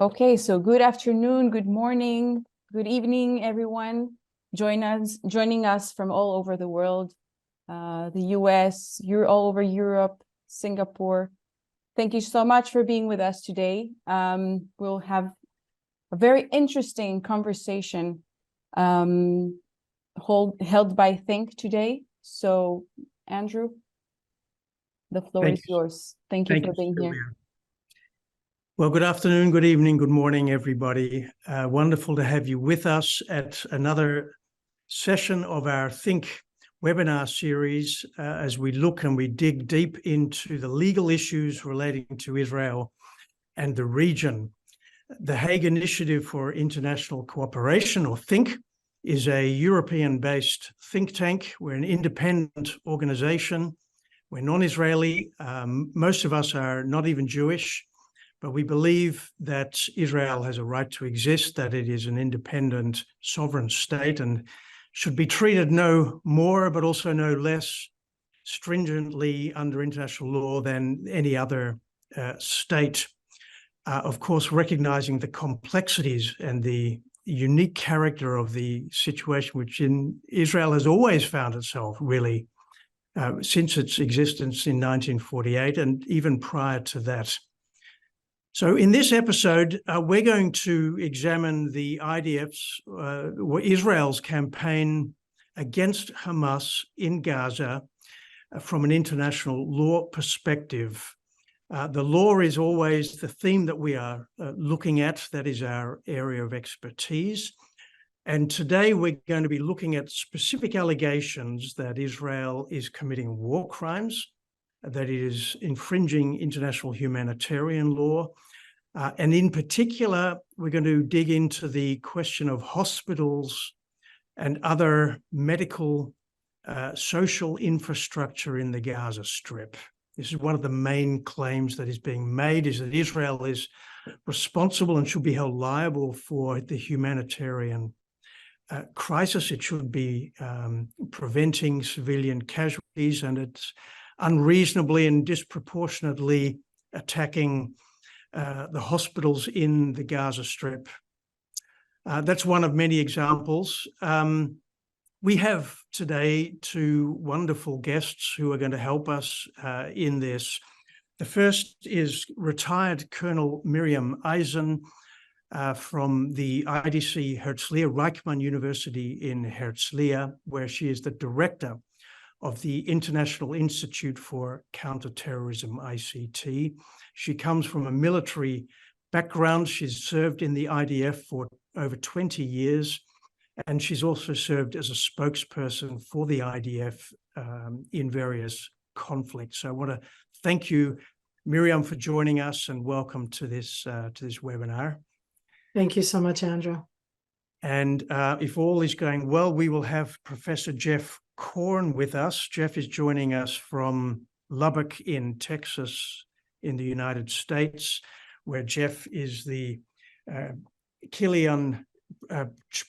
Okay, so good afternoon, good morning, good evening, everyone. Joining us from all over the world, the US, you're all over Europe, Singapore. Thank you so much for being with us today. We'll have a very interesting conversation held by Thinc today. So, Andrew, the floor is yours. Thank you for being here. Well, good afternoon, good evening, good morning, everybody. Wonderful to have you with us at another session of our Thinc webinar series as we look and we dig deep into the legal issues relating to Israel and the region. The Hague Initiative for International Cooperation, or Thinc, is a European-based think tank. We're an independent organization. We're non-Israeli. Most of us are not even Jewish. But we believe that Israel has a right to exist, that it is an independent sovereign state and should be treated no more, but also no less stringently under international law than any other state. Of course, recognizing the complexities and the unique character of the situation, which Israel has always found itself really since its existence in 1948 and even prior to that. So in this episode, we're going to examine the IDF's, Israel's campaign against Hamas in Gaza from an international law perspective. The law is always the theme that we are looking at. That is our area of expertise. And today we're going to be looking at specific allegations that Israel is committing war crimes, that it is infringing international humanitarian law. And in particular, we're going to dig into the question of hospitals and other medical, social infrastructure in the Gaza Strip. This is one of the main claims that is being made, is that Israel is responsible and should be held liable for the humanitarian crisis. It should be preventing civilian casualties, and it's unreasonably and disproportionately attacking the hospitals in the Gaza Strip. That's one of many examples. We have today two wonderful guests who are going to help us in this. The first is retired Colonel Miri Eisin from the IDC Herzliya, Reichmann University in Herzliya, where she is the director of the International Institute for Counter Terrorism, ICT. She comes from a military background. She's served in the IDF for over 20 years, and she's also served as a spokesperson for the IDF in various conflicts. So I want to thank you, Miriam, for joining us, and welcome to this webinar. Thank you so much, Andrew. And if all is going well, we will have Professor Geoffrey Corn with us. Jeff is joining us from Lubbock in Texas in the United States, where Jeff is the Killian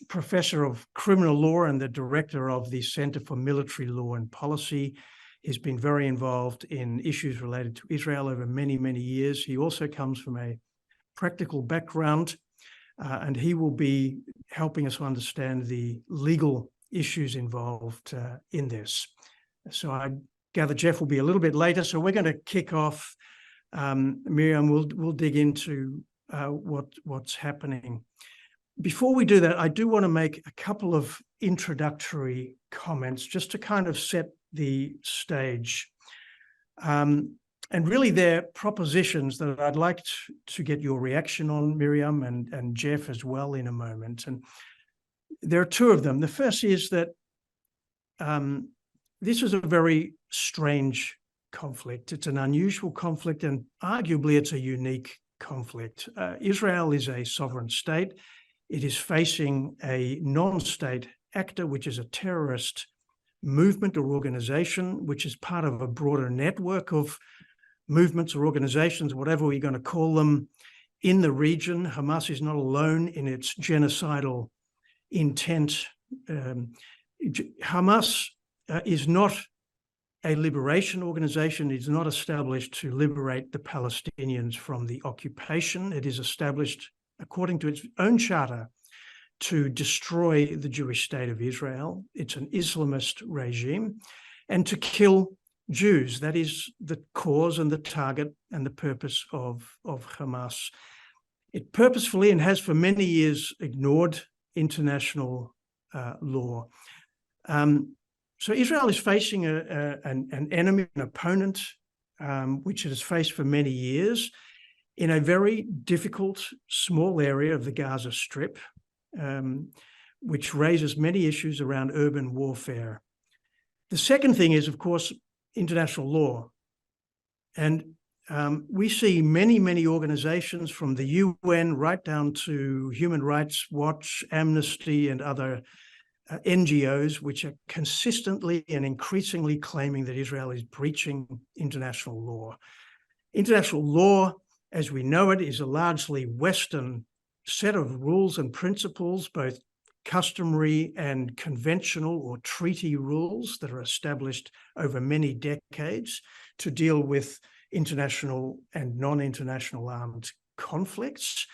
Professor of Criminal Law and the Director of the Center for Military Law and Policy. He's been very involved in issues related to Israel over many, many years. He also comes from a practical background, and he will be helping us understand the legal issues involved in this. So I gather Jeff will be a little bit later. So we're going to kick off. Miriam, we'll dig into what's happening. Before we do that, I do want to make a couple of introductory comments just to kind of set the stage. And really they're propositions that I'd like to get your reaction on, Miriam, and Jeff as well in a moment. And there are two of them. The first is that this is a very strange conflict. It's an unusual conflict, and arguably it's a unique conflict. Israel is a sovereign state. It is facing a non-state actor, which is a terrorist movement or organization, which is part of a broader network of movements or organizations, whatever we're going to call them, in the region. Hamas is not alone in its genocidal intent. Hamas is not a liberation organization. It is not established to liberate the Palestinians from the occupation. It is established according to its own charter, to destroy the Jewish state of Israel. It's an Islamist regime, and to kill Jews. That is the cause and the target and the purpose of Hamas. It purposefully and has for many years ignored international law. So Israel is facing an enemy, an opponent, which it has faced for many years in a very difficult, small area of the Gaza Strip, which raises many issues around urban warfare. The second thing is, of course, international law. And we see many organizations from the UN right down to Human Rights Watch, Amnesty, and other NGOs, which are consistently and increasingly claiming that Israel is breaching international law. International law, as we know it, is a largely Western set of rules and principles, both customary and conventional or treaty rules that are established over many decades to deal with international and non-international armed conflicts.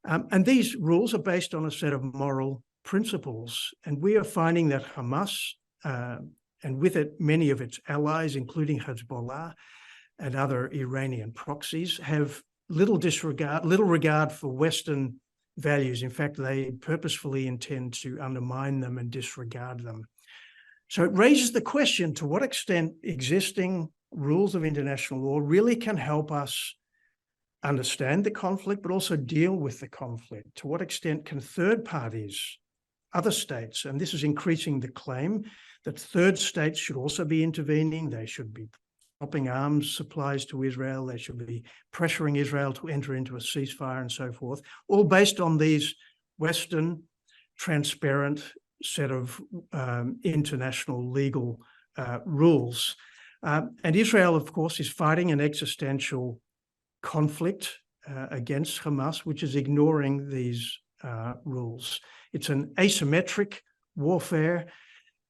And these rules are based on a set of moral principles. And we are finding that Hamas, and with it many of its allies, including Hezbollah and other Iranian proxies, have little regard for Western values. In fact, they purposefully intend to undermine them and disregard them. So it raises the question, to what extent existing rules of international law really can help us understand the conflict, but also deal with the conflict? To what extent can third parties, other states, and this is increasing the claim that third states should also be intervening, they should be stopping arms supplies to Israel, they should be pressuring Israel to enter into a ceasefire and so forth, all based on these Western, transparent set of international legal rules. And Israel, of course, is fighting an existential conflict against Hamas, which is ignoring these rules. It's an asymmetric warfare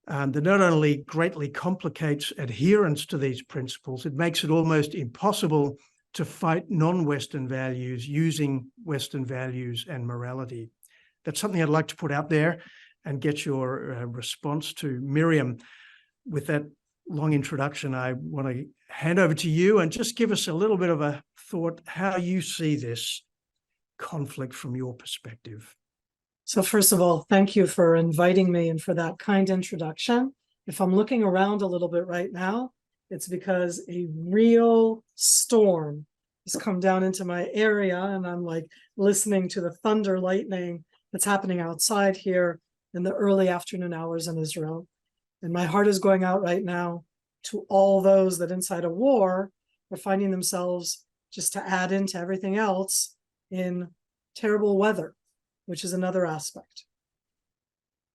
that not only greatly complicates adherence to these principles, it makes it almost impossible to fight non-Western values using Western values and morality. That's something I'd like to put out there and get your response to. Miriam, with that long introduction, I want to hand over to you and just give us a little bit of a thought how you see this conflict from your perspective. So first of all, thank you for inviting me and for that kind introduction. If I'm looking around a little bit right now, it's because a real storm has come down into my area, and I'm like listening to the thunder, lightning that's happening outside here in the early afternoon hours in Israel. And my heart is going out right now to all those that inside a war are finding themselves, just to add into everything else, in terrible weather, which is another aspect.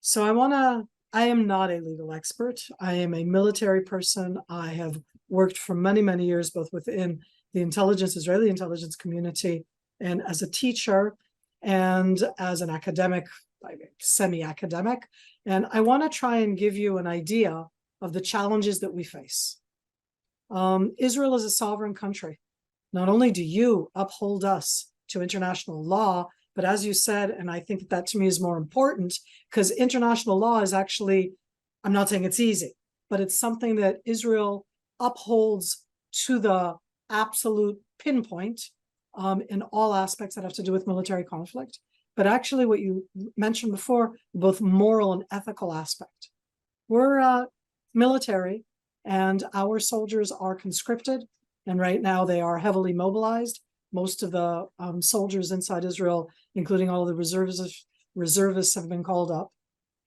So I am not a legal expert. I am a military person. I have worked for many years, both within the Israeli intelligence community, and as a teacher and as an academic, semi-academic. And I want to try and give you an idea of the challenges that we face. Israel is a sovereign country. Not only do you uphold us to international law, but as you said, and I think that to me is more important, because international law is actually, I'm not saying it's easy, but it's something that Israel upholds to the absolute pinpoint in all aspects that have to do with military conflict. But actually what you mentioned before, both moral and ethical aspect. We're military, and our soldiers are conscripted, and right now they are heavily mobilized. Most of the soldiers inside Israel, including all of the reservists have been called up.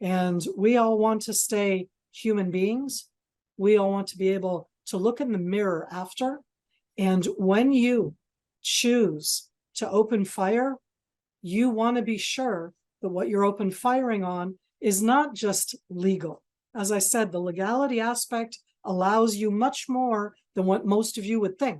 And we all want to stay human beings. We all want to be able to look in the mirror after. And when you choose to open fire, you want to be sure that what you're open firing on is not just legal. As I said, the legality aspect allows you much more than what most of you would think.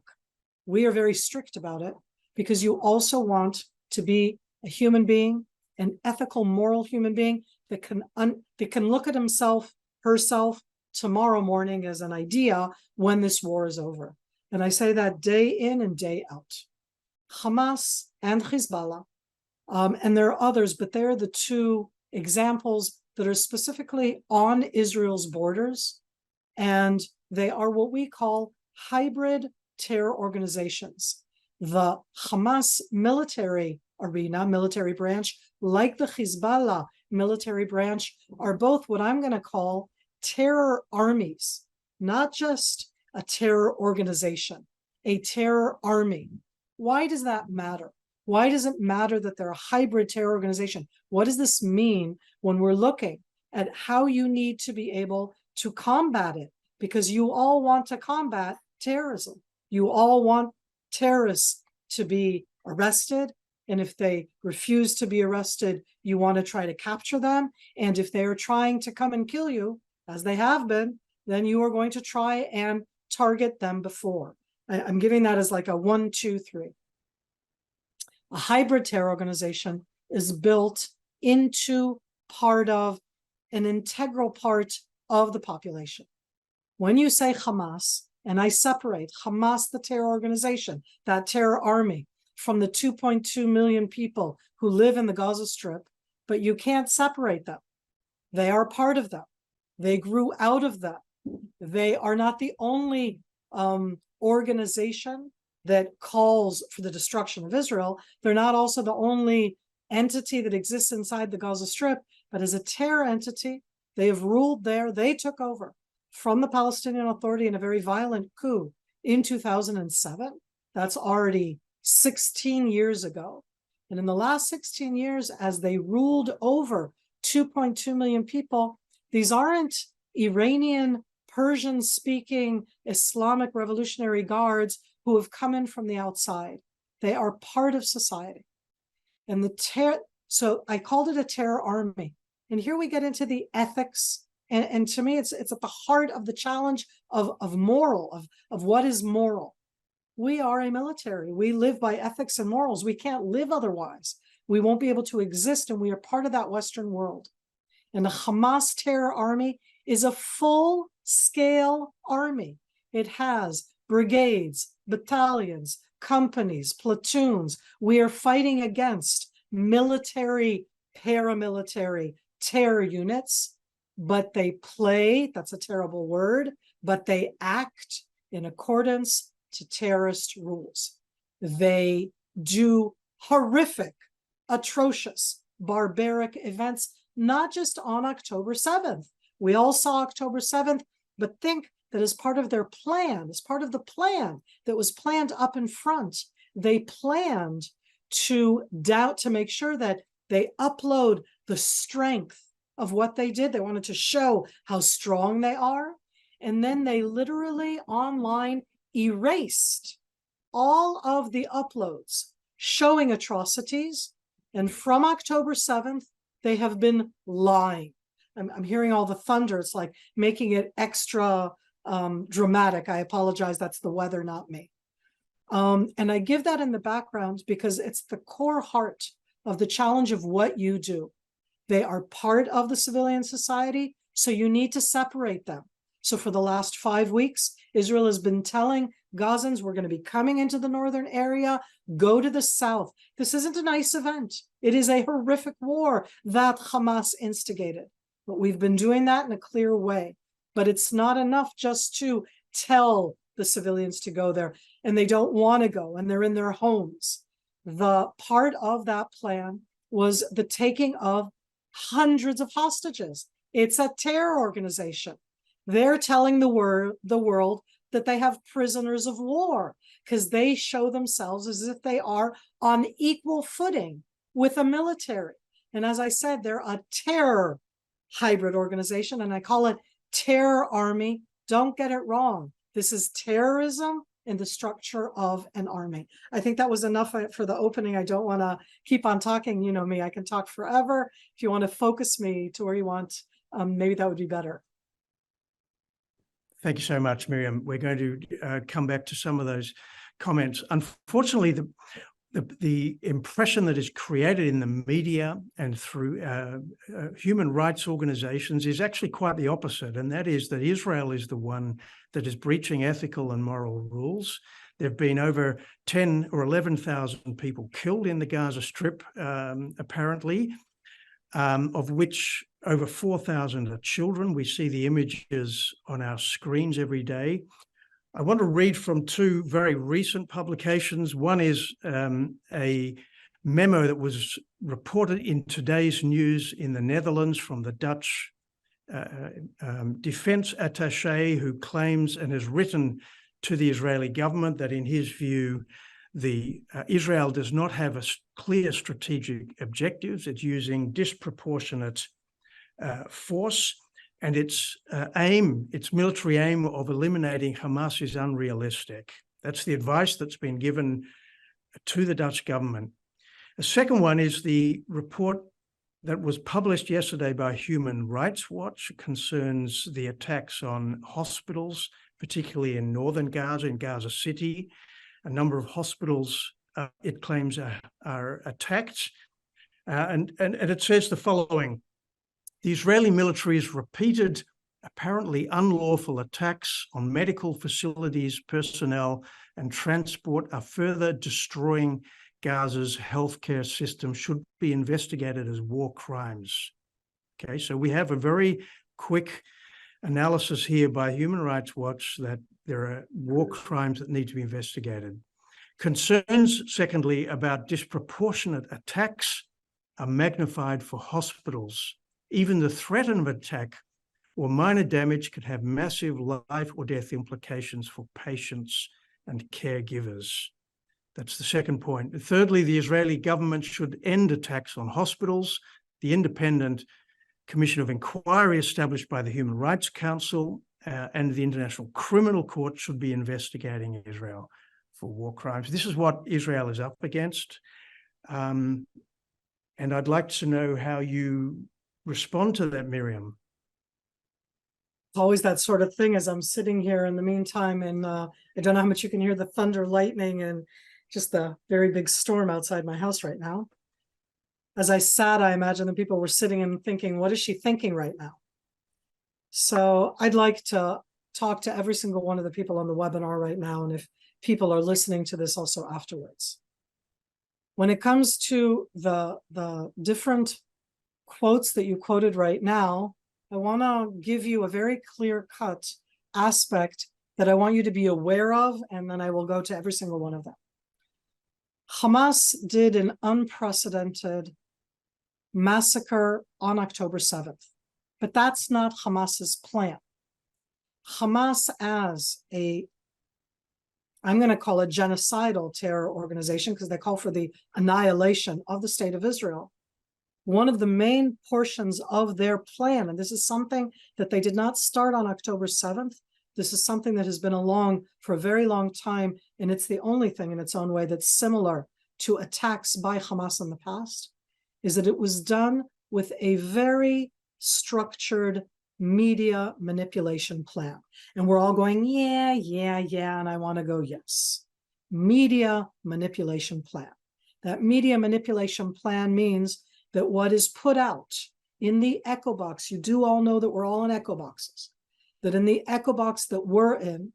We are very strict about it because you also want to be a human being, an ethical, moral human being that can look at himself, herself tomorrow morning as an idea when this war is over. And I say that day in and day out. Hamas and Hezbollah And there are others, but they're the two examples that are specifically on Israel's borders. And they are what we call hybrid terror organizations. The Hamas military arena, military branch, like the Hezbollah military branch, are both what I'm going to call terror armies, not just a terror organization, a terror army. Why does that matter? Why does it matter that they're a hybrid terror organization? What does this mean when we're looking at how you need to be able to combat it? Because you all want to combat terrorism. You all want terrorists to be arrested. And if they refuse to be arrested, you want to try to capture them. And if they are trying to come and kill you, as they have been, then you are going to try and target them before. I'm giving that as like a 1, 2, 3. A hybrid terror organization is built into part of an integral part of the population. When you say Hamas, and I separate Hamas, the terror organization, that terror army, from the 2.2 million people who live in the Gaza Strip, but you can't separate them. They are part of them. They grew out of them. They are not the only organization that calls for the destruction of Israel. They're not also the only entity that exists inside the Gaza Strip, but as a terror entity, they have ruled there. They took over from the Palestinian Authority in a very violent coup in 2007. That's already 16 years ago. And in the last 16 years, as they ruled over 2.2 million people, these aren't Iranian, Persian-speaking Islamic Revolutionary Guards who have come in from the outside. They are part of society. And so I called it a terror army. And here we get into the ethics. And to me, it's at the heart of the challenge of moral, of what is moral. We are a military. We live by ethics and morals. We can't live otherwise. We won't be able to exist, and we are part of that Western world. And the Hamas terror army is a full-scale army. It has brigades, battalions, companies, platoons. We are fighting against military, paramilitary terror units, but they play, that's a terrible word, but they act in accordance to terrorist rules. They do horrific, atrocious, barbaric events, not just on October 7th. We all saw October 7th, but think that as part of their plan, as part of the plan that was planned up in front, they planned to make sure that they upload the strength of what they did. They wanted to show how strong they are. And then they literally online erased all of the uploads showing atrocities. And from October 7th, they have been lying. I'm hearing all the thunder. It's like making it extra dramatic. I apologize. That's the weather, not me. And I give that in the background because it's the core heart of the challenge of what you do. They are part of the civilian society, so you need to separate them. So for the last 5 weeks, Israel has been telling Gazans, we're going to be coming into the northern area, go to the south. This isn't a nice event. It is a horrific war that Hamas instigated. But we've been doing that in a clear way. But it's not enough just to tell the civilians to go there, and they don't want to go, and they're in their homes. The part of that plan was the taking of hundreds of hostages. It's a terror organization. They're telling the world that they have prisoners of war because they show themselves as if they are on equal footing with a military. And as I said, they're a terror hybrid organization, and I call it terror army. Don't get it wrong. This is terrorism in the structure of an army. I think that was enough for the opening. I don't want to keep on talking. You know me, I can talk forever. If you want to focus me to where you want, maybe that would be better. Thank you so much, Miriam. We're going to come back to some of those comments. Unfortunately, the impression that is created in the media and through human rights organizations is actually quite the opposite, and that is that Israel is the one that is breaching ethical and moral rules, There have been over 10 or 11,000 people killed in the Gaza Strip, apparently, of which over 4,000 are children. We see the images on our screens every day. I want to read from two very recent publications. One is a memo that was reported in today's news in the Netherlands from the Dutch defense attaché, who claims and has written to the Israeli government that in his view, Israel does not have a clear strategic objectives. It's using disproportionate force, and its military aim of eliminating Hamas is unrealistic. That's the advice that's been given to the Dutch government. The second one is the report that was published yesterday by Human Rights Watch. It concerns the attacks on hospitals, particularly in northern Gaza, in Gaza City. A number of hospitals, it claims, are attacked. And it says the following: the Israeli military's repeated, apparently unlawful attacks on medical facilities, personnel, and transport are further destroying Gaza's healthcare system, should be investigated as war crimes. Okay, so we have a very quick analysis here by Human Rights Watch that there are war crimes that need to be investigated. Concerns, secondly, about disproportionate attacks are magnified for hospitals. Even the threat of an attack or minor damage could have massive life or death implications for patients and caregivers. That's the second point. Thirdly, the Israeli government should end attacks on hospitals. The independent commission of inquiry established by the Human Rights Council and the International Criminal Court should be investigating Israel for war crimes. This is what Israel is up against. And I'd like to know how you respond to that, Miriam. Always that sort of thing as I'm sitting here in the meantime, and I don't know how much you can hear the thunder, lightning, and just the very big storm outside my house right now. As I sat, I imagine the people were sitting and thinking, what is she thinking right now? So I'd like to talk to every single one of the people on the webinar right now, and if people are listening to this also afterwards. When it comes to the different quotes that you quoted right now, I want to give you a very clear-cut aspect that I want you to be aware of, and then I will go to every single one of them. Hamas did an unprecedented massacre on October 7th, but that's not Hamas's plan. Hamas, as I'm going to call it genocidal terror organization, because they call for the annihilation of the state of Israel. One of the main portions of their plan, and this is something that they did not start on October 7th, this is something that has been along for a very long time, and it's the only thing in its own way that's similar to attacks by Hamas in the past, is that it was done with a very structured media manipulation plan. And we're all going, yeah, and I want to go, yes. Media manipulation plan. That media manipulation plan means that what is put out in the echo box, you do all know that we're all in echo boxes, that in the echo box that we're in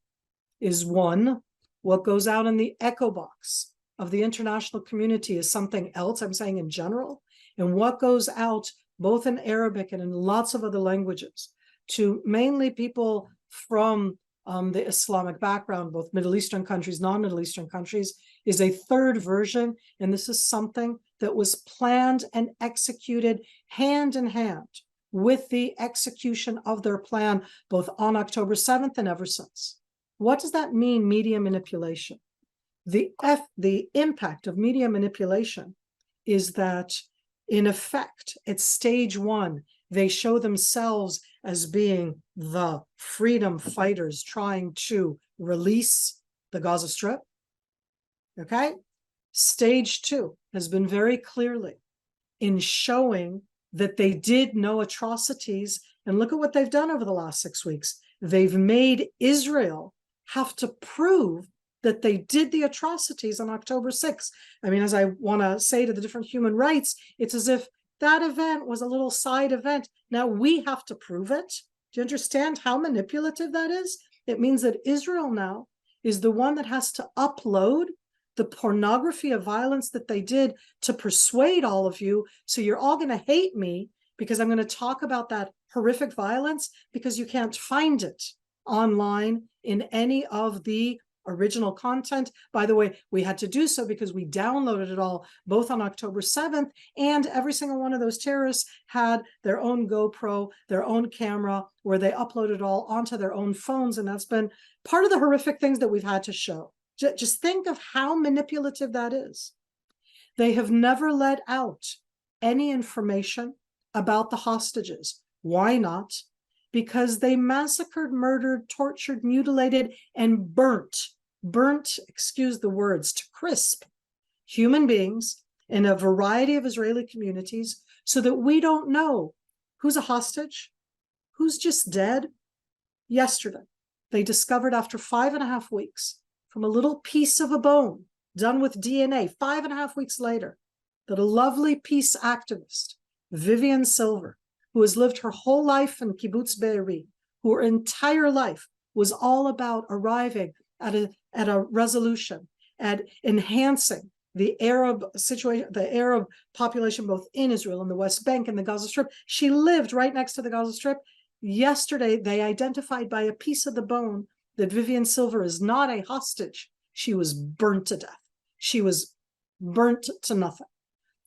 is one, what goes out in the echo box of the international community is something else, I'm saying in general, and what goes out both in Arabic and in lots of other languages to mainly people from the Islamic background, both Middle Eastern countries, non-Middle Eastern countries, is a third version, and this is something that was planned and executed hand in hand with the execution of their plan, both on October 7th and ever since. What does that mean, media manipulation? The impact of media manipulation is that, in effect, at stage one, they show themselves as being the freedom fighters trying to release the Gaza Strip. Okay? Stage two has been very clearly in showing that they did no atrocities. And look at what they've done over the last 6 weeks. They've made Israel have to prove that they did the atrocities on October 6th. I mean, as I want to say to the different human rights, it's as if that event was a little side event. Now we have to prove it. Do you understand how manipulative that is? It means that Israel now is the one that has to upload the pornography of violence that they did to persuade all of you. So you're all going to hate me because I'm going to talk about that horrific violence because you can't find it online in any of the original content. By the way, we had to do so because we downloaded it all both on October 7th, and every single one of those terrorists had their own GoPro, their own camera, where they uploaded it all onto their own phones. And that's been part of the horrific things that we've had to show. Just think of how manipulative that is. They have never let out any information about the hostages. Why not? Because they massacred, murdered, tortured, mutilated, and burnt, excuse the words, to crisp human beings in a variety of Israeli communities so that we don't know who's a hostage, who's just dead. Yesterday, they discovered after 5.5 weeks from a little piece of a bone done with DNA, 5.5 weeks later, that a lovely peace activist, Vivian Silver, who has lived her whole life in Kibbutz Be'eri, who her entire life was all about arriving at a resolution, at enhancing the Arab situation, the Arab population, both in Israel and the West Bank and the Gaza Strip. She lived right next to the Gaza Strip. Yesterday, they identified by a piece of the bone that Vivian Silver is not a hostage. She was burnt to death. She was burnt to nothing.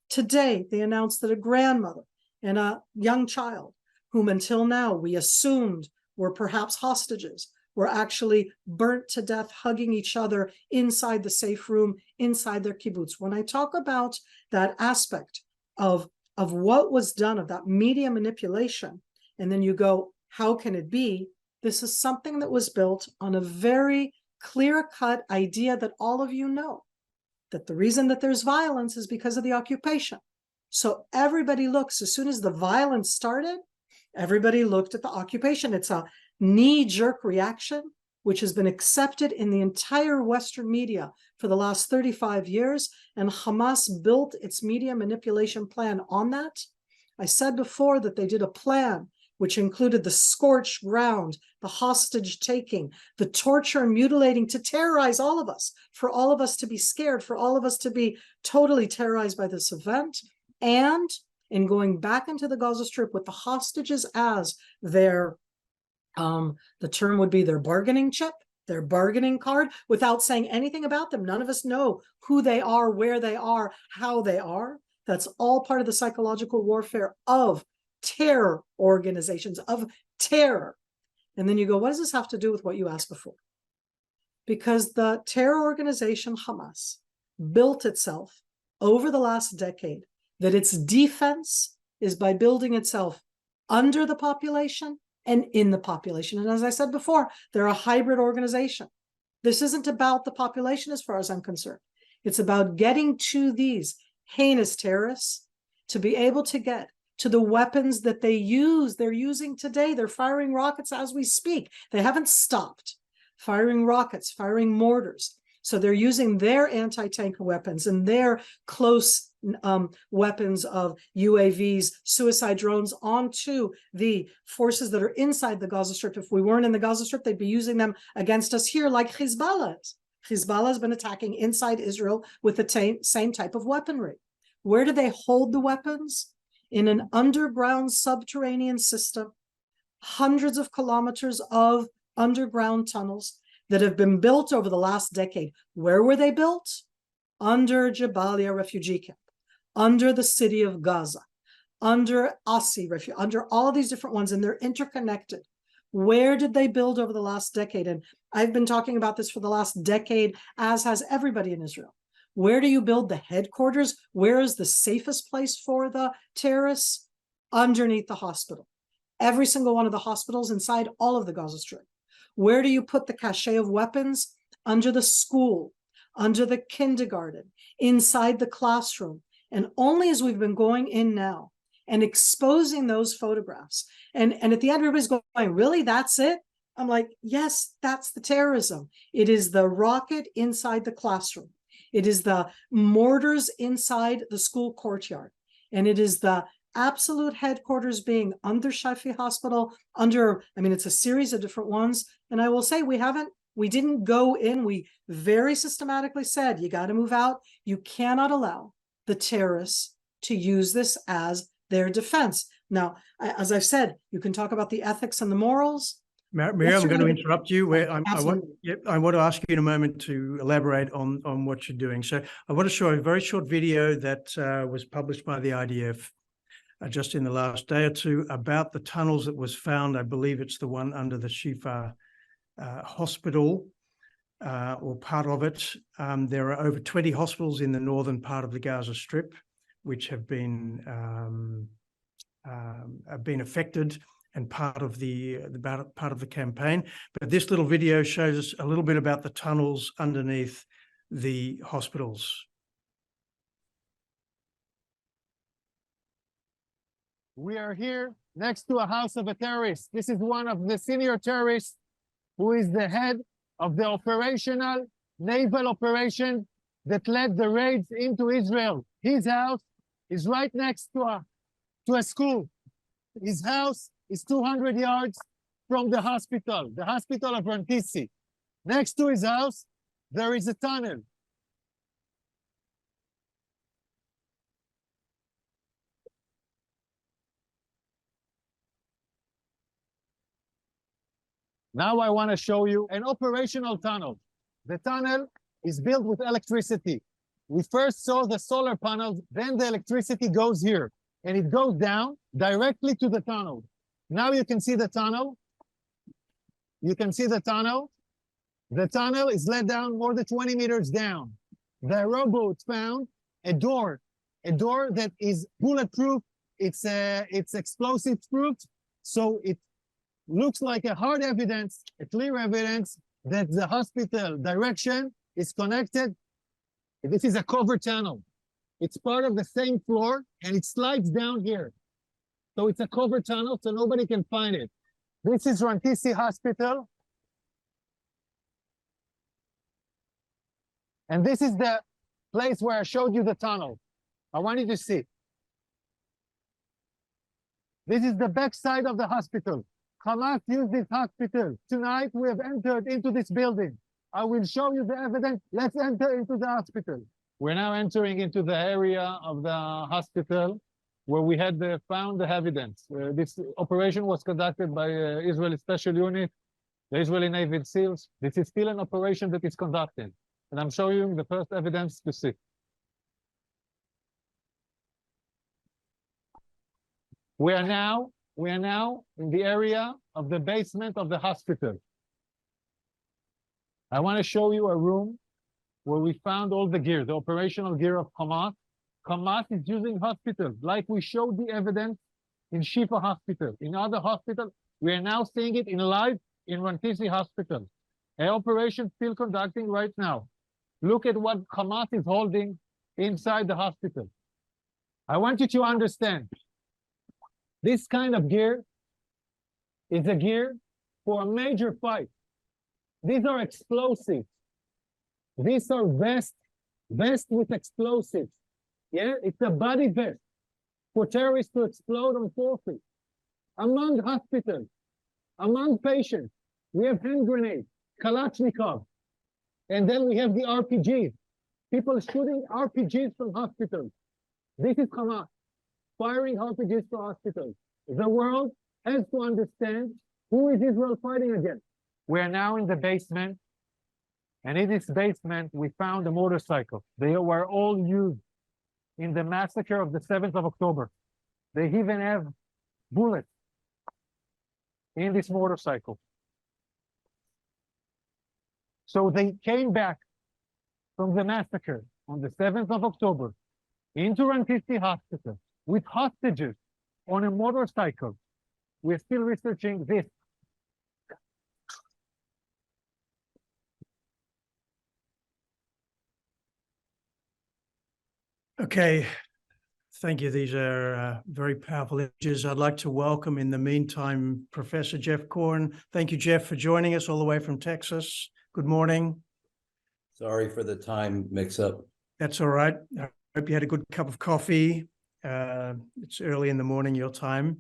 Today, they announced that a grandmother and a young child, whom until now we assumed were perhaps hostages, were actually burnt to death, hugging each other inside the safe room, inside their kibbutz. When I talk about that aspect of what was done, of that media manipulation, and then you go, how can it be? This is something that was built on a very clear-cut idea that all of you know, that the reason that there's violence is because of the occupation. So everybody looks, as soon as the violence started, everybody looked at the occupation. It's a knee-jerk reaction, which has been accepted in the entire Western media for the last 35 years, and Hamas built its media manipulation plan on that. I said before that they did a plan which included the scorched ground, the hostage taking, the torture and mutilating to terrorize all of us, for all of us to be scared, for all of us to be totally terrorized by this event, and in going back into the Gaza Strip with the hostages as their, the term would be their bargaining chip, their bargaining card, without saying anything about them. None of us know who they are, where they are, how they are. That's all part of the psychological warfare of terror organizations, of terror. And then you go, what does this have to do with what you asked before? Because the terror organization Hamas built itself over the last decade, that its defense is by building itself under the population and in the population. And as I said before, they're a hybrid organization. This isn't about the population as far as I'm concerned. It's about getting to these heinous terrorists to be able to get to the weapons that they use. They're using today. They're firing rockets as we speak. They haven't stopped firing rockets, firing mortars. So they're using their anti-tank weapons and their close weapons of UAVs, suicide drones onto the forces that are inside the Gaza Strip. If we weren't in the Gaza Strip, they'd be using them against us here like Hezbollah is. Hezbollah has been attacking inside Israel with the same type of weaponry. Where do they hold the weapons? In an underground subterranean system, hundreds of kilometers of underground tunnels that have been built over the last decade. Where were they built? Under Jabalia refugee camp, under the city of Gaza, under Asi refugee, under all of these different ones, and they're interconnected. Where did they build over the last decade? And I've been talking about this for the last decade, as has everybody in Israel. Where do you build the headquarters? Where is the safest place for the terrorists? Underneath the hospital. Every single one of the hospitals inside all of the Gaza Strip. Where do you put the cache of weapons? Under the school, under the kindergarten, inside the classroom. And only as we've been going in now and exposing those photographs. And at the end, everybody's going, really, that's it? I'm like, yes, that's the terrorism. It is the rocket inside the classroom. It is the mortars inside the school courtyard. And it is the absolute headquarters being under Shafi Hospital, under, I mean, it's a series of different ones. And I will say, we haven't We didn't go in. We very systematically said, you got to move out. You cannot allow the terrorists to use this as their defense. Now, as I've said, you can talk about the ethics and the morals. Miri, I'm going to interrupt you. I want to ask you in a moment to elaborate on what you're doing. So I want to show a very short video that was published by the IDF just in the last day or two about the tunnels that was found. I believe it's the one under the Shifa hospital or part of it. There are over 20 hospitals in the northern part of the Gaza Strip which have been affected and part of the campaign. But this little video shows us a little bit about the tunnels underneath the hospitals. We are here next to a house of a terrorist. This is one of the senior terrorists who is the head of the operational naval operation that led the raids into Israel. His house is right next to a school. His house is 200 yards from the hospital of Rantisi. Next to his house, there is a tunnel. Now I want to show you an operational tunnel. The tunnel is built with electricity. We first saw the solar panels, then the electricity goes here, and it goes down directly to the tunnel. Now you can see the tunnel. You can see the tunnel. The tunnel is let down more than 20 meters down. The rowboat found a door that is bulletproof. It's explosive proof, so it looks like a hard evidence, a clear evidence that the hospital direction is connected. This is a cover tunnel. It's part of the same floor and it slides down here. So it's a cover tunnel so nobody can find it. This is Rantisi Hospital. And this is the place where I showed you the tunnel. I want you to see. This is the back side of the hospital. Hamas used this hospital. Tonight we have entered into this building. I will show you the evidence. Let's enter into the hospital. We're now entering into the area of the hospital where we had found the evidence. This operation was conducted by Israeli Special Unit, the Israeli Navy SEALs. This is still an operation that is conducted. And I'm showing you the first evidence to see. We are now in the area of the basement of the hospital. I want to show you a room where we found all the gear, the operational gear of Hamas. Hamas is using hospitals, like we showed the evidence in Shifa Hospital. In other hospitals, we are now seeing it in live in Rantisi Hospital. An operation still conducting right now. Look at what Hamas is holding inside the hospital. I want you to understand, this kind of gear is a gear for a major fight. These are explosives. These are vests with explosives. Yeah, it's a body vest for terrorists to explode on forces. Among hospitals, among patients, we have hand grenades, Kalashnikov, and then we have the RPGs. People shooting RPGs from hospitals. This is Hamas firing RPGs to hospitals. The world has to understand who is Israel fighting against. We are now in the basement, and in this basement, we found a motorcycle. They were all used in the massacre of the 7th of October. They even have bullets in this motorcycle. So they came back from the massacre on the 7th of October into Rantisi Hospital with hostages on a motorcycle. We're still researching this. Okay, thank you. These are very powerful images. I'd like to welcome, in the meantime, Professor Geoff Corn. Thank you, Geoff, for joining us all the way from Texas. Good morning. Sorry for the time mix-up. That's all right. I hope you had a good cup of coffee. It's early in the morning, your time.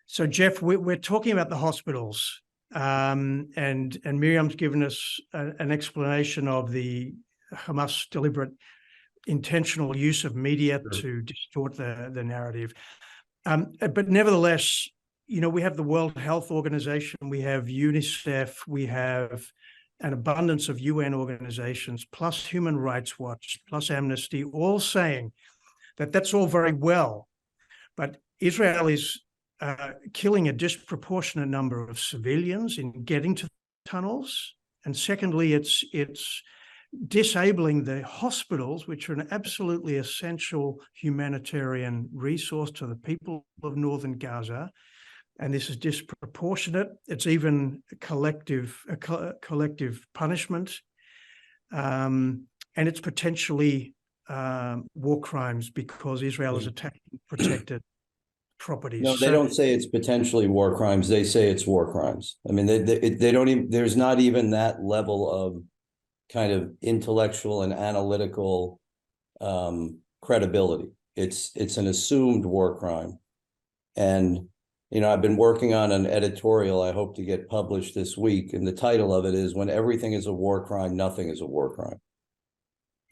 So, Geoff, we're talking about the hospitals. And Miriam's given us an explanation of the Hamas deliberate intentional use of media to distort the narrative. But nevertheless, you know, we have the World Health Organization, we have UNICEF, we have an abundance of UN organizations, plus Human Rights Watch, plus Amnesty, all saying that that's all very well, but Israel is killing a disproportionate number of civilians in getting to tunnels. And secondly, it's disabling the hospitals, which are an absolutely essential humanitarian resource to the people of northern Gaza. And this is disproportionate. It's even a collective punishment. And it's potentially war crimes because Israel is attacking protected properties. No, they don't say it's potentially war crimes. They say it's war crimes. I mean, they don't even, there's not even that level of kind of intellectual and analytical credibility. It's an assumed war crime. And, you know, I've been working on an editorial I hope to get published this week. And the title of it is "When Everything is a War Crime, Nothing is a War Crime."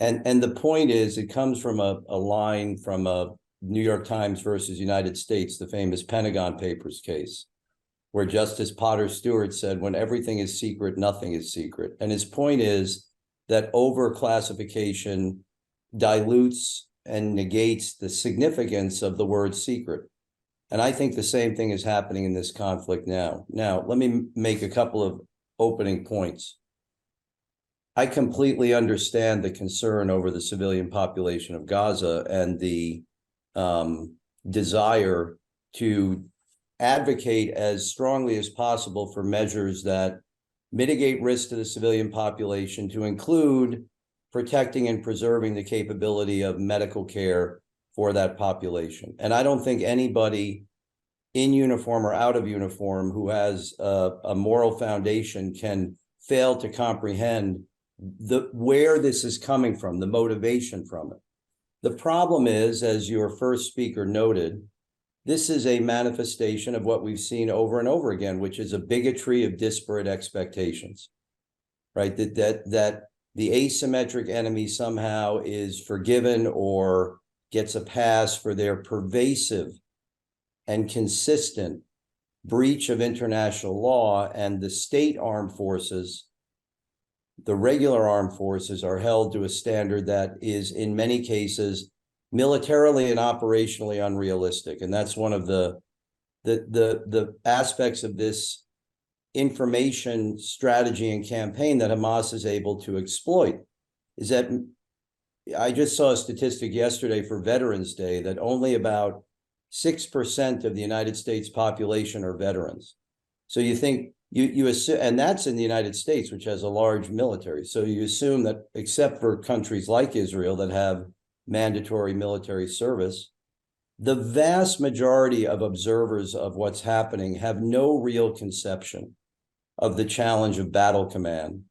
And the point is, it comes from a line from a New York Times versus United States, the famous Pentagon Papers case, where Justice Potter Stewart said, "When everything is secret, nothing is secret." And his point is that overclassification dilutes and negates the significance of the word secret. And I think the same thing is happening in this conflict now. Now, let me make a couple of opening points. I completely understand the concern over the civilian population of Gaza and the desire to advocate as strongly as possible for measures that mitigate risk to the civilian population, to include protecting and preserving the capability of medical care for that population. And I don't think anybody in uniform or out of uniform who has a moral foundation can fail to comprehend where this is coming from, the motivation from it. The problem is, as your first speaker noted, this is a manifestation of what we've seen over and over again, which is a bigotry of disparate expectations, right? That the asymmetric enemy somehow is forgiven or gets a pass for their pervasive and consistent breach of international law, and the state armed forces, the regular armed forces, are held to a standard that is in many cases militarily and operationally unrealistic. And that's one of the aspects of this information strategy and campaign that Hamas is able to exploit, is that I just saw a statistic yesterday for Veterans Day that only about 6% of the United States population are veterans. So you think, you assume, and that's in the United States, which has a large military. So you assume that, except for countries like Israel that have mandatory military service, the vast majority of observers of what's happening have no real conception of the challenge of battle command,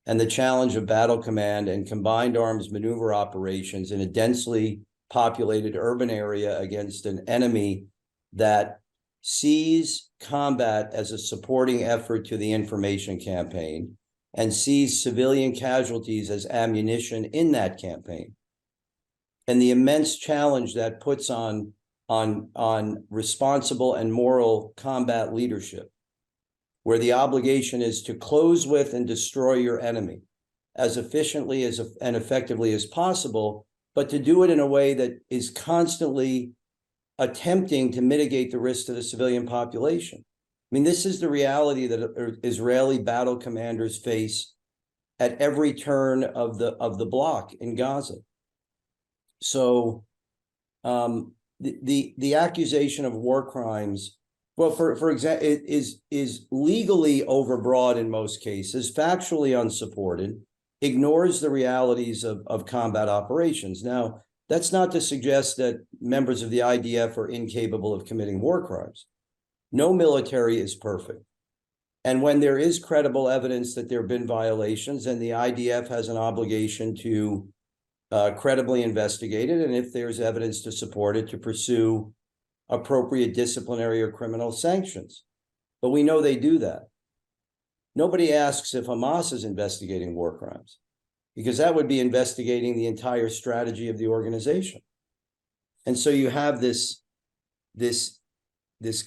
and the challenge of battle command and combined arms maneuver operations in a densely populated urban area against an enemy that sees combat as a supporting effort to the information campaign and sees civilian casualties as ammunition in that campaign. And the immense challenge that puts on responsible and moral combat leadership, where the obligation is to close with and destroy your enemy as efficiently and effectively as possible, but to do it in a way that is constantly attempting to mitigate the risk to the civilian population. I mean, this is the reality that Israeli battle commanders face at every turn of the block in Gaza. So the accusation of war crimes, well, for example, is legally overbroad in most cases, factually unsupported, ignores the realities of combat operations. Now, that's not to suggest that members of the IDF are incapable of committing war crimes. No military is perfect. And when there is credible evidence that there have been violations, then the IDF has an obligation to credibly investigate it, and if there's evidence to support it, to pursue appropriate disciplinary or criminal sanctions. But we know they do that. Nobody asks if Hamas is investigating war crimes, because that would be investigating the entire strategy of the organization. And so you have this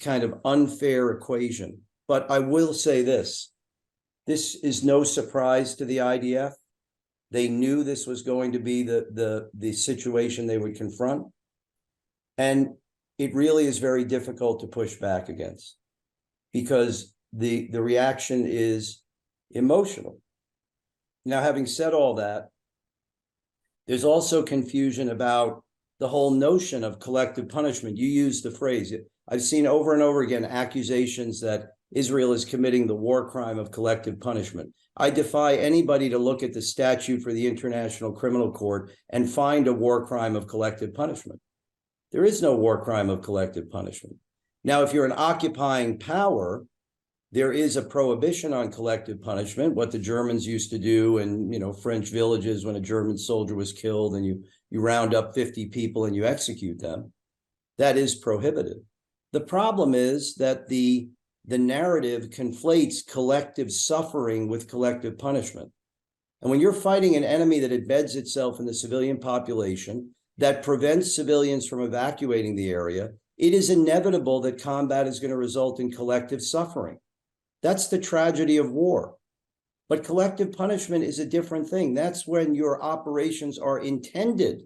kind of unfair equation. But I will say this is no surprise to the IDF. They knew this was going to be the situation they would confront. And it really is very difficult to push back against, because the reaction is emotional. Now, having said all that, there's also confusion about the whole notion of collective punishment. You used the phrase. I've seen over and over again accusations that Israel is committing the war crime of collective punishment. I defy anybody to look at the statute for the International Criminal Court and find a war crime of collective punishment. There is no war crime of collective punishment. Now, if you're an occupying power, there is a prohibition on collective punishment, what the Germans used to do in, French villages when a German soldier was killed, and you round up 50 people and you execute them. That is prohibited. The problem is that the narrative conflates collective suffering with collective punishment. And when you're fighting an enemy that embeds itself in the civilian population, that prevents civilians from evacuating the area, it is inevitable that combat is going to result in collective suffering. That's the tragedy of war. But collective punishment is a different thing. That's when your operations are intended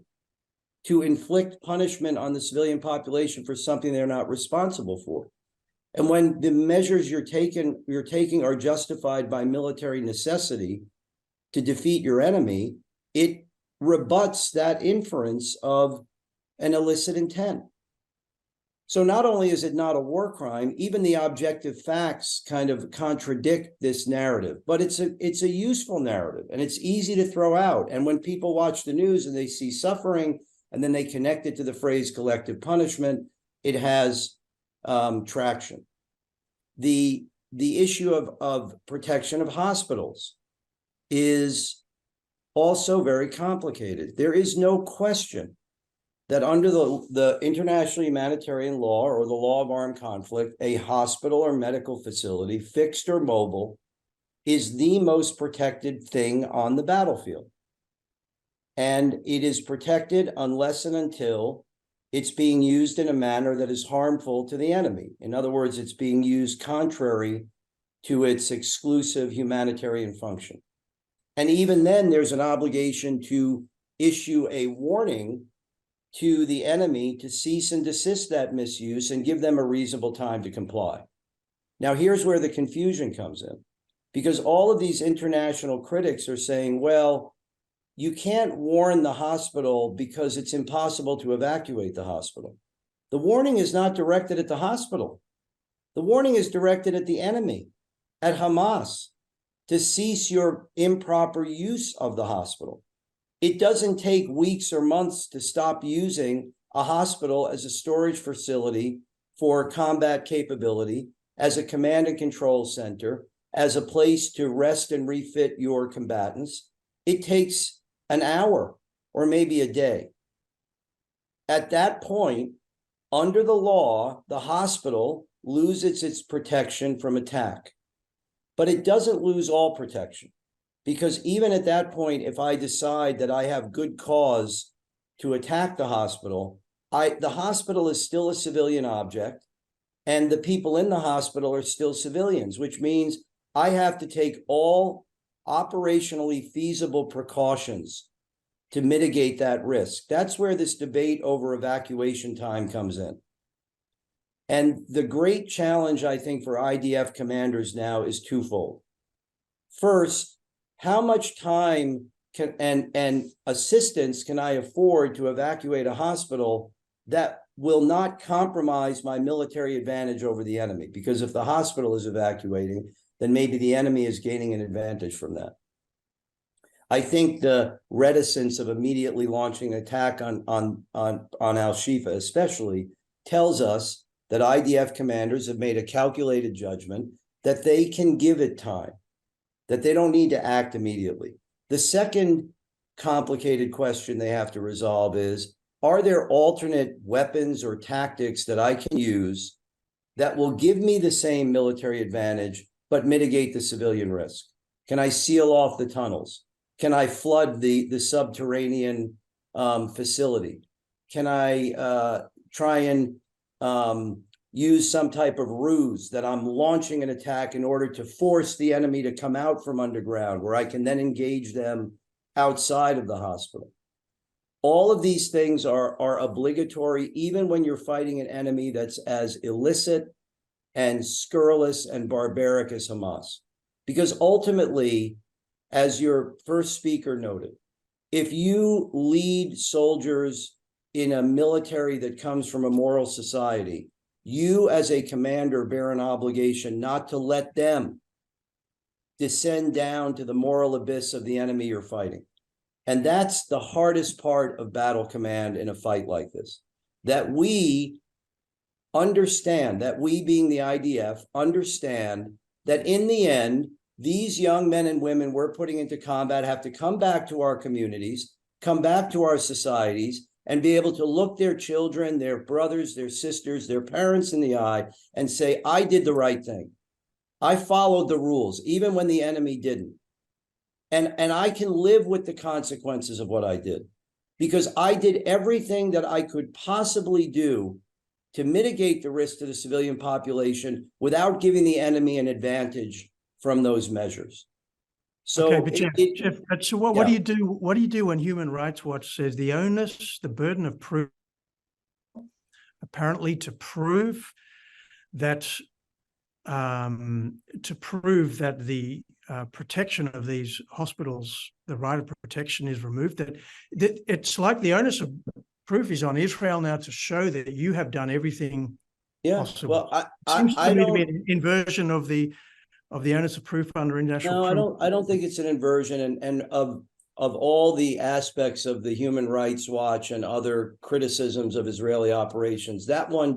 to inflict punishment on the civilian population for something they're not responsible for. And when the measures you're taking are justified by military necessity to defeat your enemy, it rebuts that inference of an illicit intent. So not only is it not a war crime, even the objective facts kind of contradict this narrative, but it's a useful narrative, and it's easy to throw out. And when people watch the news and they see suffering, and then they connect it to the phrase collective punishment, it has traction. The issue of protection of hospitals is also very complicated. There is no question that under the international humanitarian law, or the law of armed conflict, a hospital or medical facility, fixed or mobile, is the most protected thing on the battlefield. And it is protected unless and until it's being used in a manner that is harmful to the enemy. In other words, it's being used contrary to its exclusive humanitarian function. And even then, there's an obligation to issue a warning to the enemy to cease and desist that misuse and give them a reasonable time to comply. Now, here's where the confusion comes in, because all of these international critics are saying, well, you can't warn the hospital because it's impossible to evacuate the hospital. The warning is not directed at the hospital. The warning is directed at the enemy, at Hamas, to cease your improper use of the hospital. It doesn't take weeks or months to stop using a hospital as a storage facility for combat capability, as a command and control center, as a place to rest and refit your combatants. It takes an hour or maybe a day. At that point, under the law, the hospital loses its protection from attack. But it doesn't lose all protection, because even at that point, if I decide that I have good cause to attack the hospital is still a civilian object, and the people in the hospital are still civilians, which means I have to take all operationally feasible precautions to mitigate that risk. That's where this debate over evacuation time comes in. And the great challenge, I think, for IDF commanders now is twofold. First, how much time and assistance can I afford to evacuate a hospital that will not compromise my military advantage over the enemy? Because if the hospital is evacuating, then maybe the enemy is gaining an advantage from that. I think the reticence of immediately launching an attack on Al-Shifa especially tells us that IDF commanders have made a calculated judgment that they can give it time, that they don't need to act immediately. The second complicated question they have to resolve is, are there alternate weapons or tactics that I can use that will give me the same military advantage, but mitigate the civilian risk? Can I seal off the tunnels? Can I flood the subterranean facility? Can I try and use some type of ruse that I'm launching an attack in order to force the enemy to come out from underground, where I can then engage them outside of the hospital? All of these things are obligatory, even when you're fighting an enemy that's as illicit and scurrilous and barbaric as Hamas. Because ultimately, as your first speaker noted, if you lead soldiers in a military that comes from a moral society, you as a commander bear an obligation not to let them descend down to the moral abyss of the enemy you're fighting. And that's the hardest part of battle command in a fight like this, that we understand, that we being the IDF understand that in the end, these young men and women we're putting into combat have to come back to our communities, come back to our societies, and be able to look their children, their brothers, their sisters, their parents in the eye and say, I did the right thing. I followed the rules, even when the enemy didn't. And I can live with the consequences of what I did, because I did everything that I could possibly do to mitigate the risk to the civilian population without giving the enemy an advantage from those measures. So, okay, but Jeff, so what yeah. do you do? What do you do when Human Rights Watch says the onus, the burden of proof, apparently to prove that the protection of these hospitals, the right of protection, is removed? That it's like the onus of proof is on Israel now to show that you have done everything possible. Well, Seems I to me to don't. be an inversion of the onus of proof under international. No, I don't think it's an inversion. And of all the aspects of the Human Rights Watch and other criticisms of Israeli operations, that one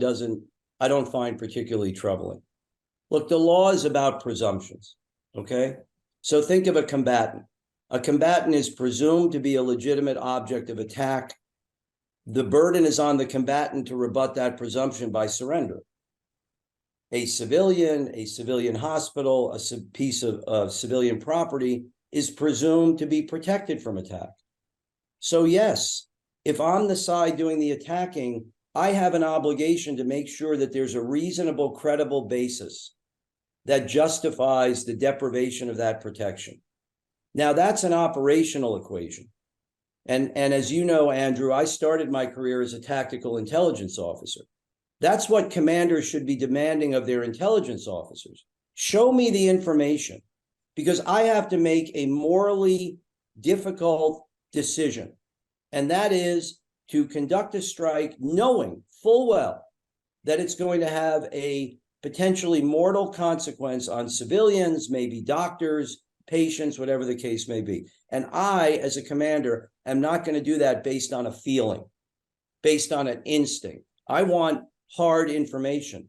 I don't find particularly troubling. Look, the law is about presumptions, okay? So think of a combatant. A combatant is presumed to be a legitimate object of attack. The burden is on the combatant to rebut that presumption by surrender. A civilian hospital, a piece of civilian property is presumed to be protected from attack. So yes, if I'm the side doing the attacking, I have an obligation to make sure that there's a reasonable, credible basis that justifies the deprivation of that protection. Now, that's an operational equation. And as you know, Andrew, I started my career as a tactical intelligence officer. That's what commanders should be demanding of their intelligence officers. Show me the information, because I have to make a morally difficult decision. And that is to conduct a strike knowing full well that it's going to have a potentially mortal consequence on civilians, maybe doctors, patients, whatever the case may be. And I, as a commander, am not going to do that based on a feeling, based on an instinct. I want hard information.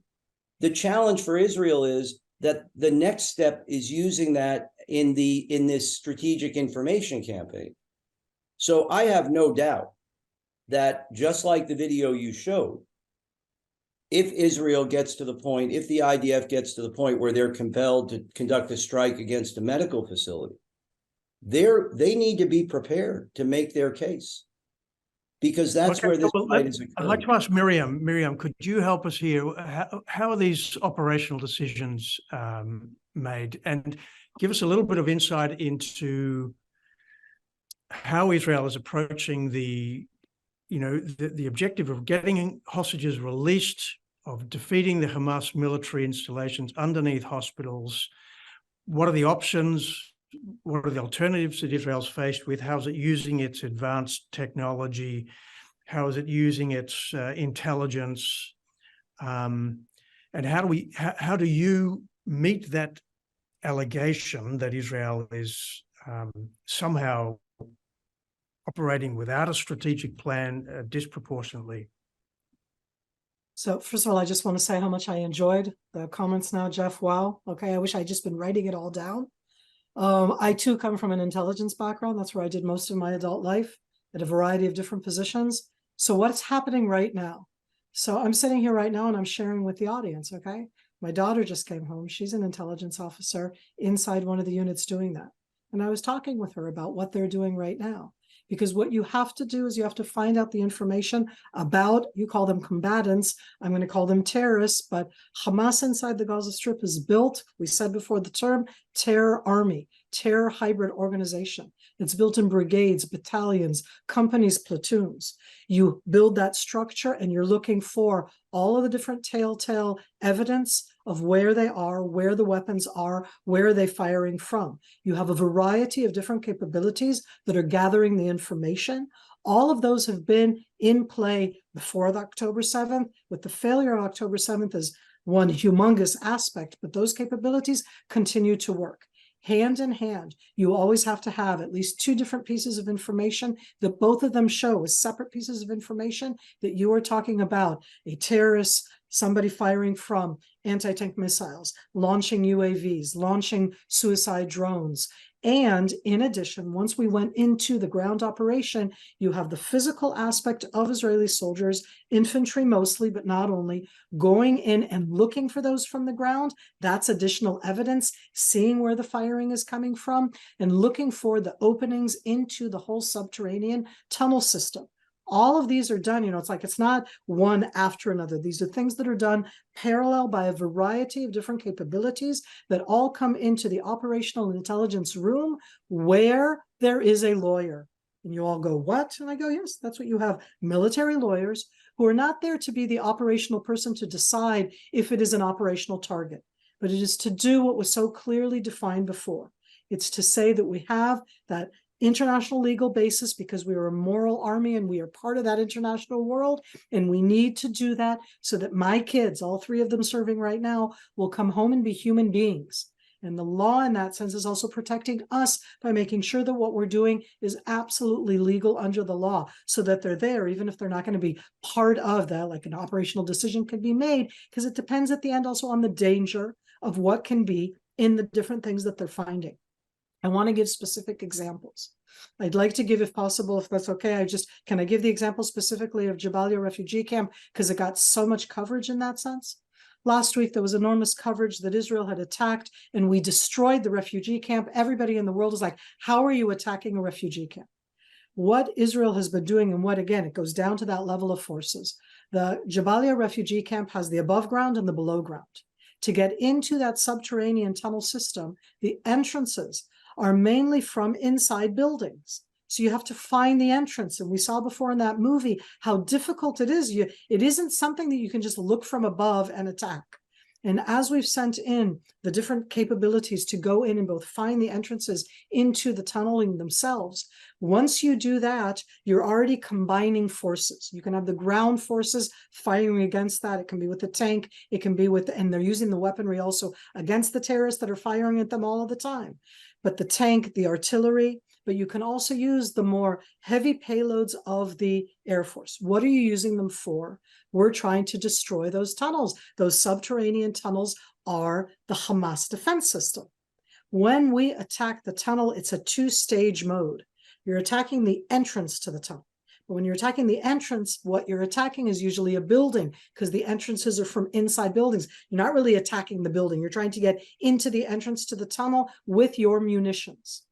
The challenge for Israel is that the next step is using that in this strategic information campaign. So I have no doubt that, just like the video you showed, if Israel gets to the point, if the IDF gets to the point where they're compelled to conduct a strike against a medical facility, they need to be prepared to make their case, because that's where this fight is occurring. I'd like to ask Miriam. Miriam, could you help us here? How are these operational decisions made? And give us a little bit of insight into how Israel is approaching the objective of getting hostages released, of defeating the Hamas military installations underneath hospitals. What are the options? What are the alternatives that Israel's faced with? How is it using its advanced technology? How is it using its intelligence? And how do you meet that allegation that Israel is somehow operating without a strategic plan disproportionately? So first of all, I just want to say how much I enjoyed the comments now, Jeff. Wow. Okay. I wish I'd just been writing it all down. I too come from an intelligence background. That's where I did most of my adult life at a variety of different positions. So what's happening right now? So I'm sitting here right now and I'm sharing with the audience. Okay. My daughter just came home. She's an intelligence officer inside one of the units doing that. And I was talking with her about what they're doing right now. Because what you have to do is you have to find out the information about, you call them combatants, I'm going to call them terrorists, but Hamas inside the Gaza Strip is built, we said before the term, terror army, terror hybrid organization. It's built in brigades, battalions, companies, platoons. You build that structure and you're looking for all of the different telltale evidence of where they are, where the weapons are, where are they firing from. You have a variety of different capabilities that are gathering the information. All of those have been in play before the October 7th, with the failure of October 7th as one humongous aspect, but those capabilities continue to work. Hand in hand, you always have to have at least two different pieces of information that both of them show as separate pieces of information that you are talking about a terrorist, somebody firing from anti-tank missiles, launching UAVs, launching suicide drones. And in addition, once we went into the ground operation, you have the physical aspect of Israeli soldiers, infantry mostly, but not only, going in and looking for those from the ground. That's additional evidence, seeing where the firing is coming from, and looking for the openings into the whole subterranean tunnel system. All of these are done, it's like it's not one after another. These are things that are done parallel by a variety of different capabilities that all come into the operational intelligence room where there is a lawyer. And you all go, what? And I go, yes, that's what you have. Military lawyers who are not there to be the operational person to decide if it is an operational target, but it is to do what was so clearly defined before. It's to say that we have that international legal basis because we are a moral army and we are part of that international world, and we need to do that so that my kids, all three of them serving right now, will come home and be human beings. And the law in that sense is also protecting us by making sure that what we're doing is absolutely legal under the law, so that they're there, even if they're not going to be part of that, like an operational decision can be made, because it depends at the end also on the danger of what can be in the different things that they're finding. I want to give specific examples. I'd like to give, if possible, if that's okay, can I give the example specifically of Jabalia refugee camp, because it got so much coverage in that sense? Last week, there was enormous coverage that Israel had attacked and we destroyed the refugee camp. Everybody in the world is like, how are you attacking a refugee camp? What Israel has been doing, and what, again, it goes down to that level of forces. The Jabalia refugee camp has the above ground and the below ground. To get into that subterranean tunnel system, the entrances are mainly from inside buildings. So you have to find the entrance. And we saw before in that movie how difficult it is. It isn't something that you can just look from above and attack. And as we've sent in the different capabilities to go in and both find the entrances into the tunneling themselves, once you do that, you're already combining forces. You can have the ground forces firing against that. It can be with the tank. It can be with, and they're using the weaponry also against the terrorists that are firing at them all of the time. But the tank, the artillery, but you can also use the more heavy payloads of the Air Force. What are you using them for? We're trying to destroy those tunnels. Those subterranean tunnels are the Hamas defense system. When we attack the tunnel, it's a two-stage mode. You're attacking the entrance to the tunnel. But when you're attacking the entrance, what you're attacking is usually a building, because the entrances are from inside buildings. You're not really attacking the building. You're trying to get into the entrance to the tunnel with your munitions.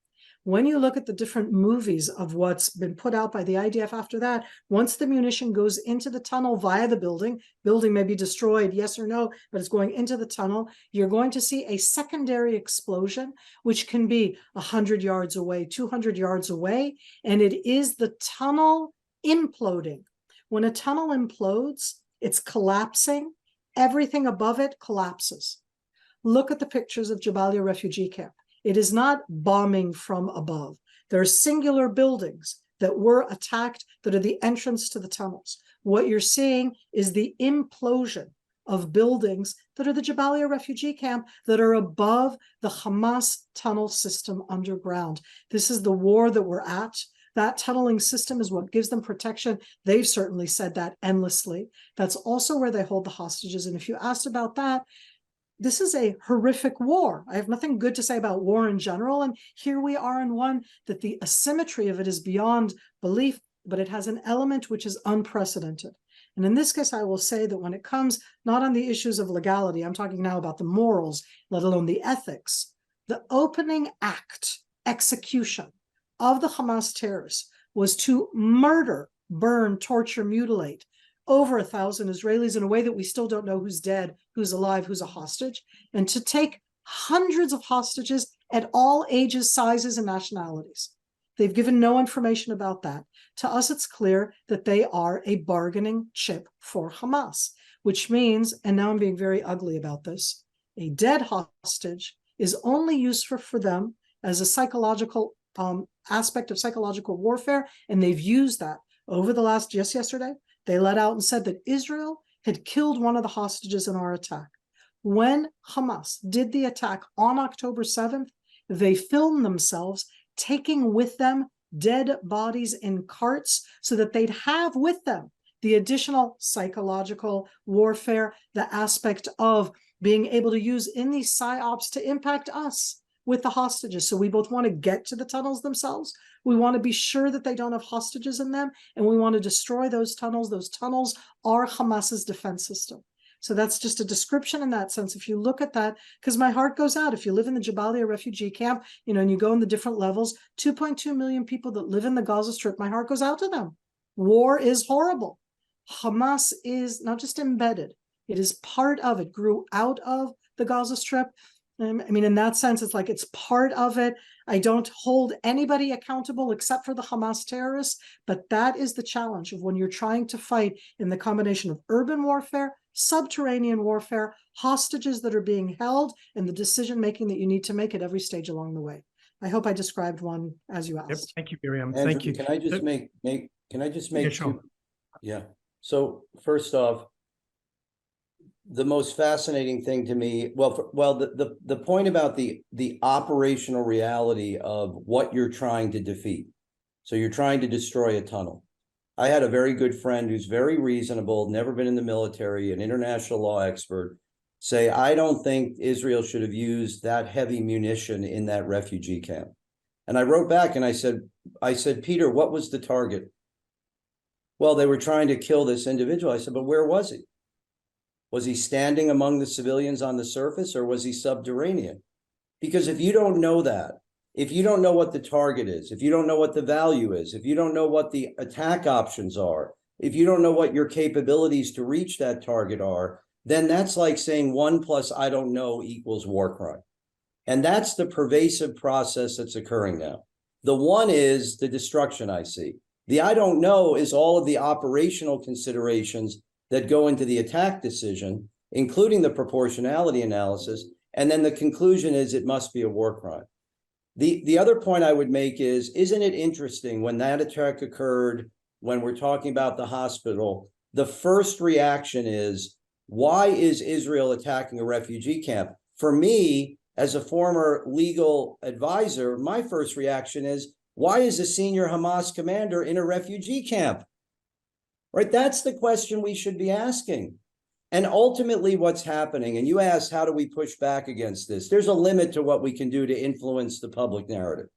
When you look at the different movies of what's been put out by the IDF after that, once the munition goes into the tunnel via the building may be destroyed, yes or no, but it's going into the tunnel, you're going to see a secondary explosion, which can be 100 yards away, 200 yards away, and it is the tunnel imploding. When a tunnel implodes, it's collapsing. Everything above it collapses. Look at the pictures of Jabalia refugee camp. It is not bombing from above. There are singular buildings that were attacked that are the entrance to the tunnels. What you're seeing is the implosion of buildings that are the Jabalia refugee camp that are above the Hamas tunnel system underground. This is the war that we're at. That tunneling system is what gives them protection. They've certainly said that endlessly. That's also where they hold the hostages. And if you asked about that, this is a horrific war. I have nothing good to say about war in general. And here we are in one that the asymmetry of it is beyond belief, but it has an element which is unprecedented. And in this case, I will say that when it comes not on the issues of legality, I'm talking now about the morals, let alone the ethics, the opening act execution of the Hamas terrorists was to murder, burn, torture, mutilate over 1,000 Israelis in a way that we still don't know who's dead, who's alive, who's a hostage, and to take hundreds of hostages at all ages, sizes, and nationalities. They've given no information about that. To us, it's clear that they are a bargaining chip for Hamas, which means, and now I'm being very ugly about this, a dead hostage is only useful for them as a psychological aspect of psychological warfare, and they've used that over the last, just yesterday, they let out and said that Israel had killed one of the hostages in our attack. When Hamas did the attack on October 7th, they filmed themselves taking with them dead bodies in carts so that they'd have with them the additional psychological warfare, the aspect of being able to use in these psyops to impact us with the hostages. So we both want to get to the tunnels themselves. We want to be sure that they don't have hostages in them, and we want to destroy those tunnels. Those tunnels are Hamas's defense system. So that's just a description in that sense. If you look at that, because my heart goes out, if you live in the Jabalia refugee camp, and you go in the different levels, 2.2 million people that live in the Gaza Strip, my heart goes out to them. War is horrible. Hamas is not just embedded, it is part of it, grew out of the Gaza Strip. In that sense, it's like it's part of it. I don't hold anybody accountable except for the Hamas terrorists, but that is the challenge of when you're trying to fight in the combination of urban warfare, subterranean warfare, hostages that are being held, and the decision-making that you need to make at every stage along the way. I hope I described one as you asked. Yep. Thank you, Miriam. Andrew, Thank you. Can I just make Yeah, sure. Yeah. So first off, the most fascinating thing to me, the point about the operational reality of what you're trying to defeat. So you're trying to destroy a tunnel. I had a very good friend who's very reasonable, never been in the military, an international law expert, say, I don't think Israel should have used that heavy munition in that refugee camp. And I wrote back and I said, Peter, what was the target? Well, they were trying to kill this individual. I said, but where was he? Was he standing among the civilians on the surface, or was he subterranean? Because if you don't know that, if you don't know what the target is, if you don't know what the value is, if you don't know what the attack options are, if you don't know what your capabilities to reach that target are, then that's like saying 1 + I don't know equals war crime. And that's the pervasive process that's occurring now. The one is the destruction I see. The I don't know is all of the operational considerations that go into the attack decision, including the proportionality analysis, and then the conclusion is it must be a war crime. The other point I would make is, isn't it interesting when that attack occurred, when we're talking about the hospital, the first reaction is, why is Israel attacking a refugee camp? For me, as a former legal advisor, my first reaction is, why is a senior Hamas commander in a refugee camp? Right? That's the question we should be asking. And ultimately what's happening, and you asked, how do we push back against this? There's a limit to what we can do to influence the public narrative.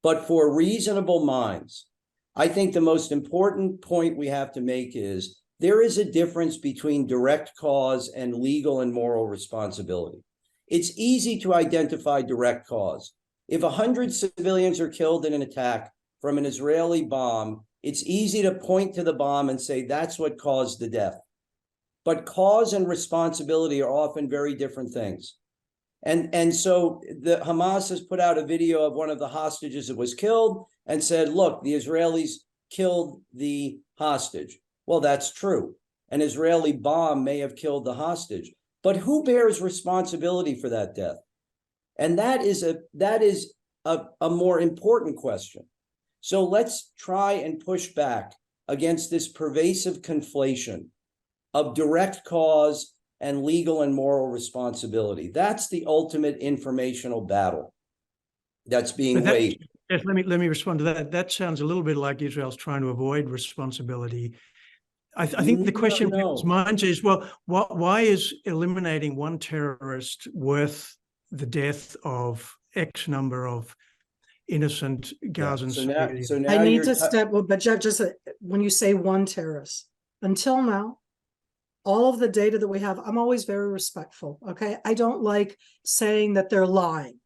But for reasonable minds, I think the most important point we have to make is there is a difference between direct cause and legal and moral responsibility. It's easy to identify direct cause. If 100 civilians are killed in an attack from an Israeli bomb, it's easy to point to the bomb and say that's what caused the death. But cause and responsibility are often very different things. And so the Hamas has put out a video of one of the hostages that was killed and said, look, the Israelis killed the hostage. Well, that's true. An Israeli bomb may have killed the hostage, but who bears responsibility for that death? And that is a more important question. So let's try and push back against this pervasive conflation of direct cause and legal and moral responsibility. That's the ultimate informational battle that's being waged. Yes, let me respond to that. That sounds a little bit like Israel's trying to avoid responsibility. I think the question in people's minds is, well, why is eliminating one terrorist worth the death of X number of innocent Gazan civilians? I need to step, but just when you say one terrorist, until now, all of the data that we have, I'm always very respectful, okay? I don't like saying that they're lying,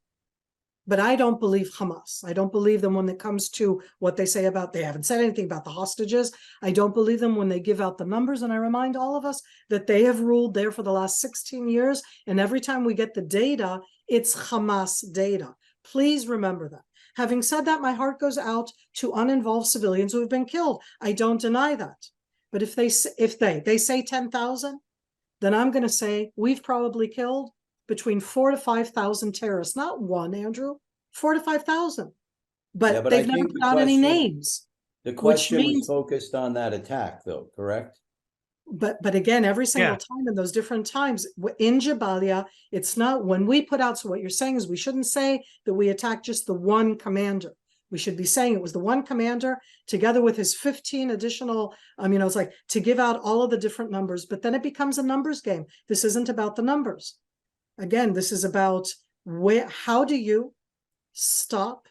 but I don't believe Hamas. I don't believe them when it comes to what they say about, they haven't said anything about the hostages. I don't believe them when they give out the numbers. And I remind all of us that they have ruled there for the last 16 years. And every time we get the data, it's Hamas data. Please remember that. Having said that, my heart goes out to uninvolved civilians who have been killed. I don't deny that. But if they say 10,000, then I'm going to say we've probably killed between 4,000 to 5,000 terrorists. Not one, Andrew, 4,000 to 5,000. But they've never put out any names. The question was focused on that attack, though, correct? But again, every single time in those different times in Jabalia, it's not when we put out. So what you're saying is we shouldn't say that we attacked just the one commander. We should be saying it was the one commander together with his 15 additional, it's like to give out all of the different numbers, but then it becomes a numbers game. This isn't about the numbers. Again, this is about how do you stop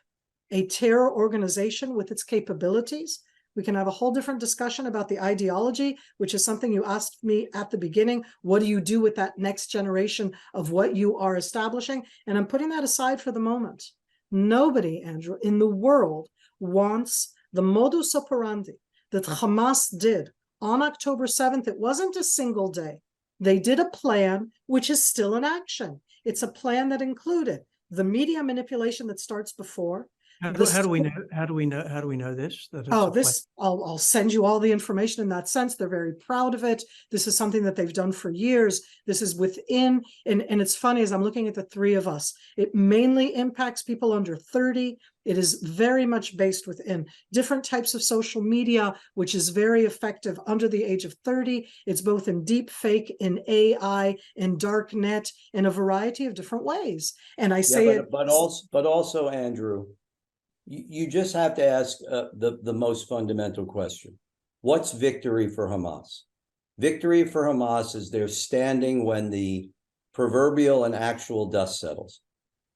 a terror organization with its capabilities? We can have a whole different discussion about the ideology, which is something you asked me at the beginning. What do you do with that next generation of what you are establishing? And I'm putting that aside for the moment. Nobody, Andrew, in the world wants the modus operandi that Hamas did on October 7th. It wasn't a single day. They did a plan which is still in action. It's a plan that included the media manipulation that starts before. How do we know this? I'll send you all the information in that sense. They're very proud of it. This is something that they've done for years. This is within, and it's funny as I'm looking at the three of us, it mainly impacts people under 30. It is very much based within different types of social media, which is very effective under the age of 30. It's both in deep fake, in AI, in dark net, in a variety of different ways. And I say but also, Andrew, you just have to ask the most fundamental question. What's victory for Hamas? Victory for Hamas is their standing when the proverbial and actual dust settles.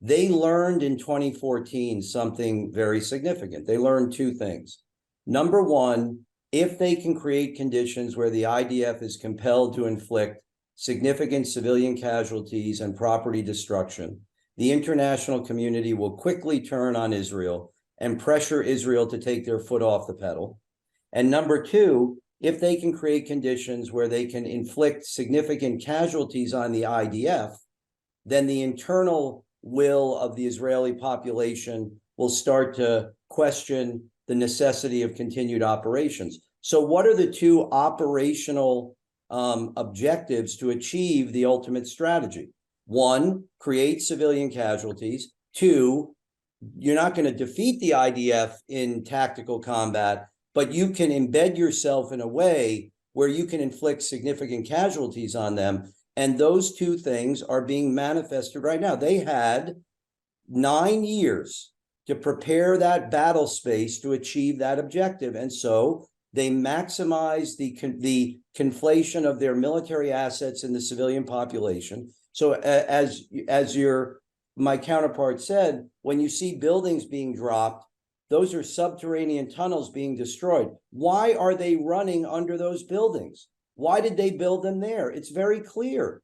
They learned in 2014 something very significant. They learned two things. Number one, if they can create conditions where the IDF is compelled to inflict significant civilian casualties and property destruction, the international community will quickly turn on Israel and pressure Israel to take their foot off the pedal. And number two, if they can create conditions where they can inflict significant casualties on the IDF, then the internal will of the Israeli population will start to question the necessity of continued operations. So what are the two operational objectives to achieve the ultimate strategy? One, create civilian casualties. Two, you're not going to defeat the IDF in tactical combat, but you can embed yourself in a way where you can inflict significant casualties on them. And those two things are being manifested right now. They had 9 years to prepare that battle space to achieve that objective. And so they maximize the conflation of their military assets in the civilian population. So as my counterpart said, when you see buildings being dropped, those are subterranean tunnels being destroyed. Why are they running under those buildings? Why did they build them there? It's very clear.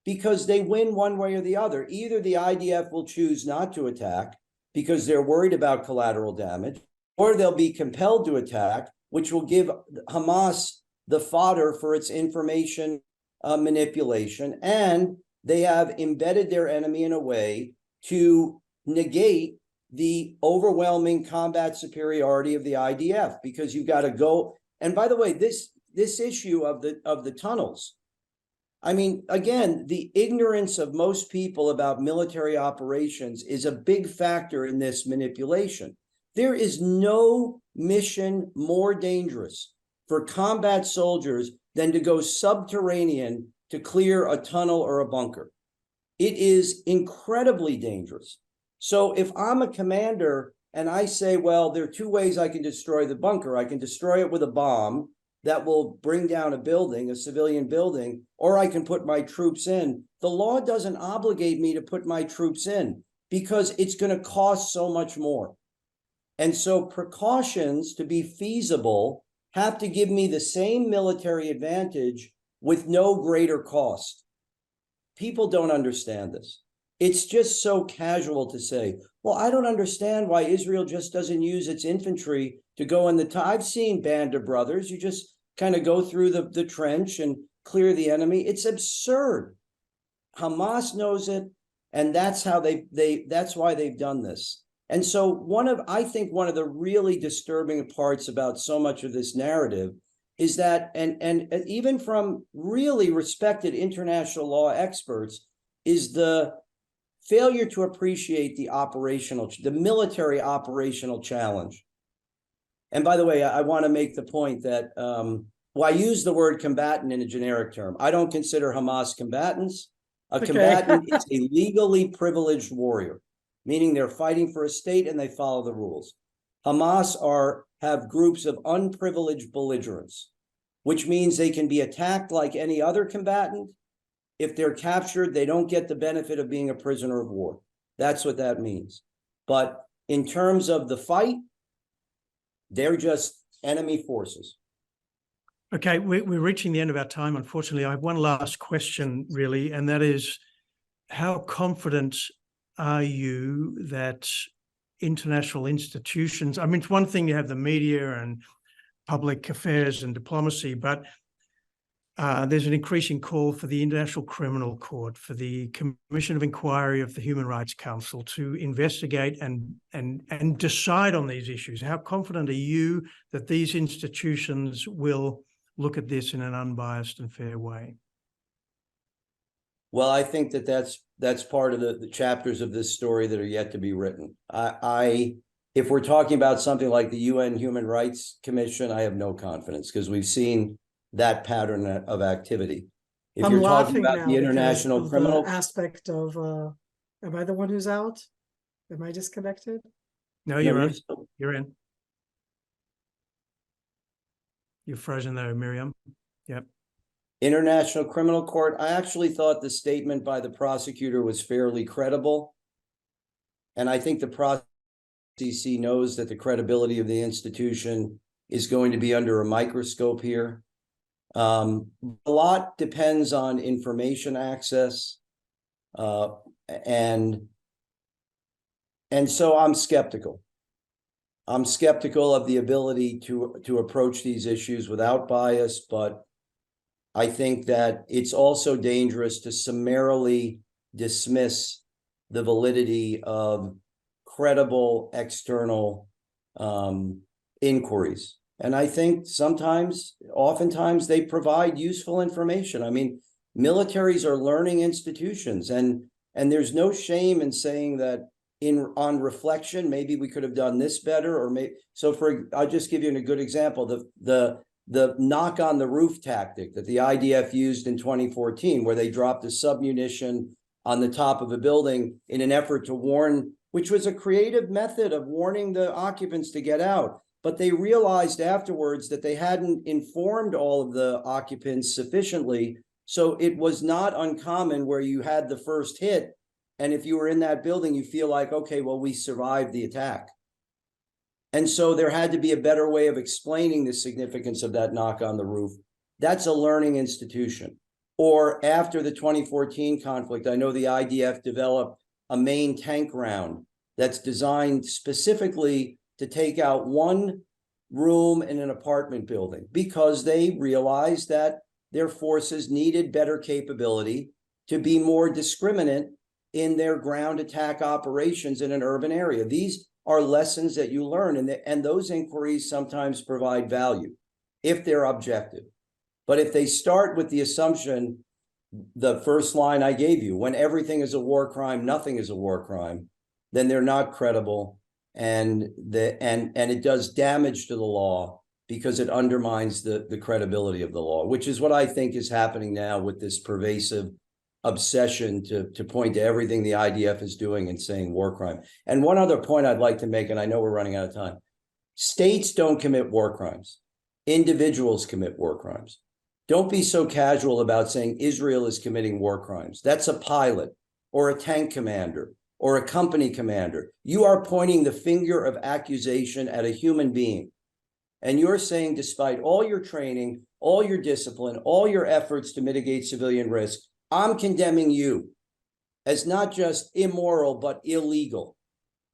Because they win one way or the other. Either the IDF will choose not to attack because they're worried about collateral damage, or they'll be compelled to attack, which will give Hamas the fodder for its information manipulation. And they have embedded their enemy in a way to negate the overwhelming combat superiority of the IDF, because you've got to go. And by the way, this issue of the tunnels, I mean, again, the ignorance of most people about military operations is a big factor in this manipulation. There is no mission more dangerous for combat soldiers than to go subterranean to clear a tunnel or a bunker. It is incredibly dangerous. So if I'm a commander and I say, well, there are two ways I can destroy the bunker. I can destroy it with a bomb that will bring down a building, a civilian building, or I can put my troops in. The law doesn't obligate me to put my troops in because it's going to cost so much more. And so precautions to be feasible have to give me the same military advantage with no greater cost. People don't understand this. It's just so casual to say, well, I don't understand why Israel just doesn't use its infantry to go in the top. I've seen Band of Brothers. You just kind of go through the trench and clear the enemy. It's absurd. Hamas knows it, and that's how that's why they've done this. And so I think one of the really disturbing parts about so much of this narrative is that, and even from really respected international law experts, is the failure to appreciate the military operational challenge. And by the way, I want to make the point that, I use the word combatant in a generic term. I don't consider Hamas combatants. A combatant is a legally privileged warrior, meaning they're fighting for a state and they follow the rules. Hamas have groups of unprivileged belligerents, which means they can be attacked like any other combatant. If they're captured, they don't get the benefit of being a prisoner of war. That's what that means. But in terms of the fight, they're just enemy forces. Okay, we're reaching the end of our time, unfortunately. I have one last question, really, and that is, how confident are you that international institutions, I mean, it's one thing to have the media and public affairs and diplomacy, but there's an increasing call for the International Criminal Court, for the Commission of Inquiry of the Human Rights Council to investigate and decide on these issues. How confident are you that these institutions will look at this in an unbiased and fair way? Well, I think that's part of the chapters of this story that are yet to be written. If we're talking about something like the UN Human Rights Commission, I have no confidence because we've seen that pattern of activity. If I'm you're laughing talking about now the because international of criminal the aspect of, am I the one who's out? Am I disconnected? No, you're in. You're in. You're frozen there, Miriam. Yep. International Criminal Court, I actually thought the statement by the prosecutor was fairly credible. And I think the ICC knows that the credibility of the institution is going to be under a microscope here. A lot depends on information access. And so I'm skeptical. I'm skeptical of the ability to approach these issues without bias, but I think that it's also dangerous to summarily dismiss the validity of credible external inquiries. And I think oftentimes they provide useful information. I mean, militaries are learning institutions, and there's no shame in saying that on reflection, maybe we could have done this better, or I'll just give you a good example. The knock on the roof tactic that the IDF used in 2014, where they dropped a submunition on the top of a building in an effort to warn, which was a creative method of warning the occupants to get out. But they realized afterwards that they hadn't informed all of the occupants sufficiently. So it was not uncommon where you had the first hit, and if you were in that building, you feel like, okay, well, we survived the attack. And so there had to be a better way of explaining the significance of that knock on the roof. That's a learning institution. Or after the 2014 conflict, I know the IDF developed a main tank round that's designed specifically to take out one room in an apartment building because they realized that their forces needed better capability to be more discriminate in their ground attack operations in an urban area. These are lessons that you learn, and those inquiries sometimes provide value if they're objective. But if they start with the assumption, the first line I gave you, when everything is a war crime, nothing is a war crime, then they're not credible, and it does damage to the law because it undermines the credibility of the law, which is what I think is happening now with this pervasive obsession to point to everything the IDF is doing and saying war crime. And one other point I'd like to make, and I know we're running out of time. States don't commit war crimes. Individuals commit war crimes. Don't be so casual about saying Israel is committing war crimes. That's a pilot or a tank commander or a company commander. You are pointing the finger of accusation at a human being. And you're saying, despite all your training, all your discipline, all your efforts to mitigate civilian risk, I'm condemning you as not just immoral, but illegal.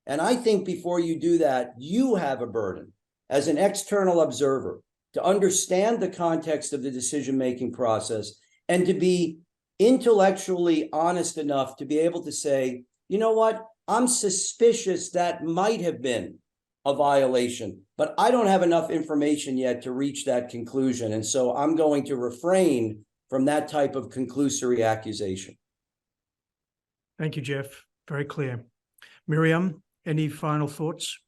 And I think before you do that, you have a burden as an external observer to understand the context of the decision-making process and to be intellectually honest enough to be able to say, you know what, I'm suspicious that might have been a violation, but I don't have enough information yet to reach that conclusion. And so I'm going to refrain from that type of conclusory accusation. Thank you, Jeff. Very clear. Miriam, any final thoughts?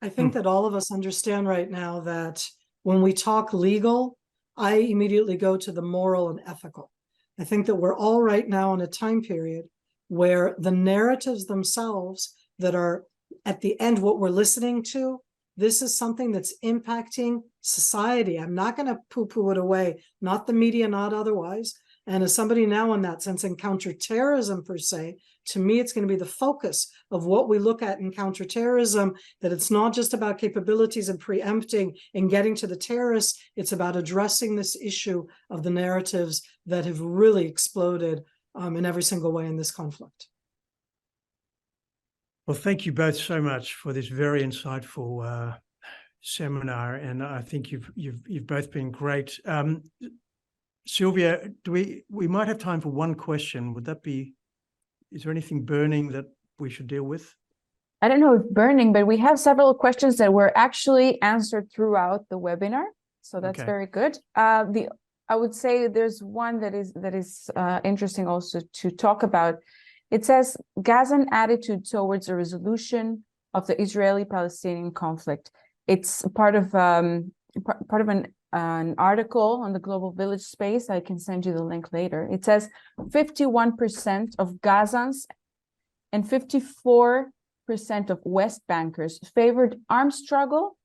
I think that all of us understand right now that when we talk legal, I immediately go to the moral and ethical. I think that we're all right now in a time period where the narratives themselves that are at the end, what we're listening to, this is something that's impacting society. I'm not going to poo-poo it away, not the media, not otherwise. And as somebody now in that sense in counterterrorism per se, to me, it's going to be the focus of what we look at in counterterrorism, that it's not just about capabilities and preempting and getting to the terrorists. It's about addressing this issue of the narratives that have really exploded in every single way in this conflict. Well, thank you both so much for this very insightful seminar, and I think you've both been great. Sylvia, we might have time for one question. Would that be? Is there anything burning that we should deal with? I don't know if burning, but we have several questions that were actually answered throughout the webinar, so that's very good. I would say there's one that is interesting also to talk about. It says Gazan attitude towards a resolution of the Israeli-Palestinian conflict. It's part of an article on the Global Village space. I can send you the link later. It says 51% of Gazans and 54% of West Bankers favored armed struggle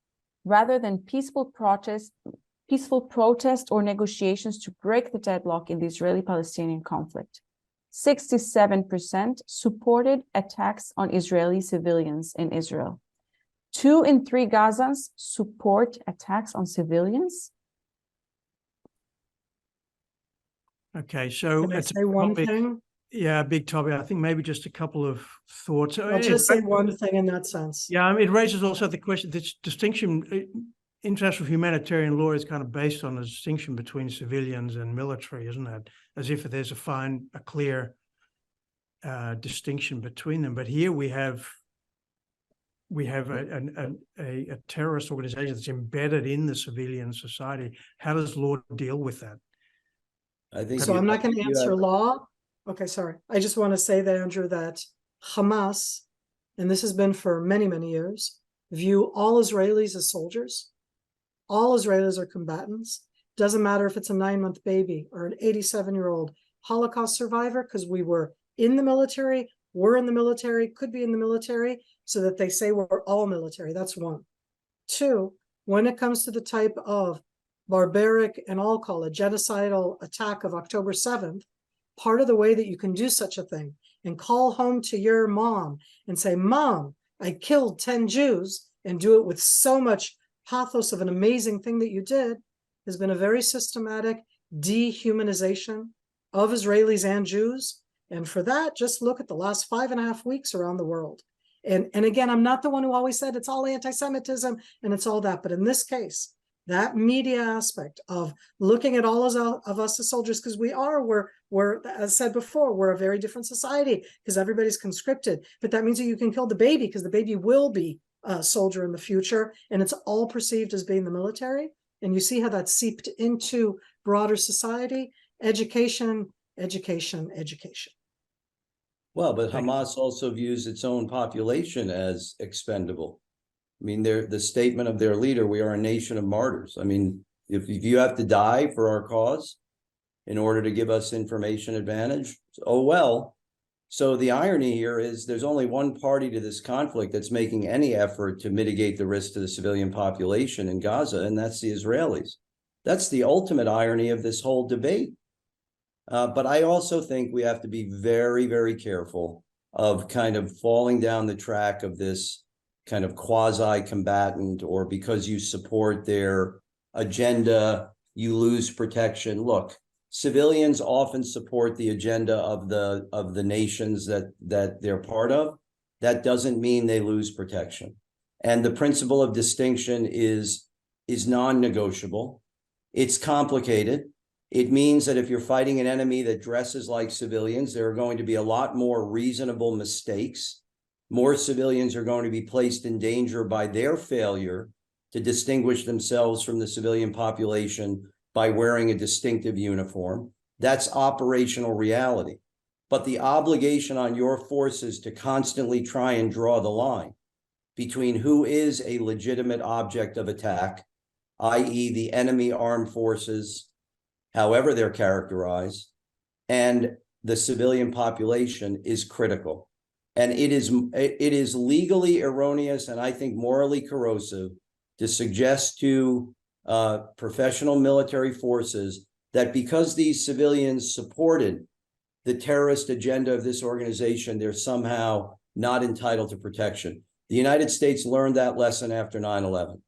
rather than peaceful protest or negotiations to break the deadlock in the Israeli-Palestinian conflict. 67% supported attacks on Israeli civilians in Israel. 2 in 3 Gazans support attacks on civilians. Okay, so Can I it's say one thing? Yeah, big topic. I think maybe just a couple of thoughts. I'll just say one thing in that sense. Yeah, I mean, it raises also the question, this distinction, international humanitarian law is kind of based on a distinction between civilians and military, isn't it? As if there's a clear distinction between them. But here we have a terrorist organization that's embedded in the civilian society. How does law deal with that? I think so. I'm not going to answer law. Okay, sorry. I just want to say that, Andrew, that Hamas, and this has been for many, many years, view all Israelis as soldiers. All Israelis are combatants. Doesn't matter if it's a 9-month baby or an 87-year-old Holocaust survivor, because we were in the military, we're in the military, could be in the military, so that they say we're all military. That's one. 2, when it comes to the type of barbaric, and I'll call it genocidal attack of October 7th, part of the way that you can do such a thing and call home to your mom and say, Mom, I killed 10 Jews, and do it with so much pathos of an amazing thing that you did, has been a very systematic dehumanization of Israelis and Jews. And for that, just look at the last 5.5 weeks around the world. And again, I'm not the one who always said it's all anti-Semitism and it's all that. But in this case, that media aspect of looking at all of us as soldiers, because we're, as said before, we're a very different society because everybody's conscripted. But that means that you can kill the baby because the baby will be a soldier in the future. And it's all perceived as being the military. And you see how that seeped into broader society. Education, education, education. Well, but Hamas also views its own population as expendable. I mean, the statement of their leader, we are a nation of martyrs. I mean, if you have to die for our cause in order to give us information advantage, oh well. So the irony here is there's only one party to this conflict that's making any effort to mitigate the risk to the civilian population in Gaza, and that's the Israelis. That's the ultimate irony of this whole debate. But I also think we have to be very, very careful of kind of falling down the track of this kind of quasi-combatant, or because you support their agenda, you lose protection. Look, civilians often support the agenda of the nations that they're part of. That doesn't mean they lose protection. And the principle of distinction is non-negotiable. It's complicated. It means that if you're fighting an enemy that dresses like civilians, there are going to be a lot more reasonable mistakes. More civilians are going to be placed in danger by their failure to distinguish themselves from the civilian population by wearing a distinctive uniform. That's operational reality. But the obligation on your forces to constantly try and draw the line between who is a legitimate object of attack, i.e. the enemy armed forces, however they're characterized, and the civilian population is critical. And it is legally erroneous and I think morally corrosive to suggest to professional military forces that because these civilians supported the terrorist agenda of this organization, they're somehow not entitled to protection. The United States learned that lesson after 9/11.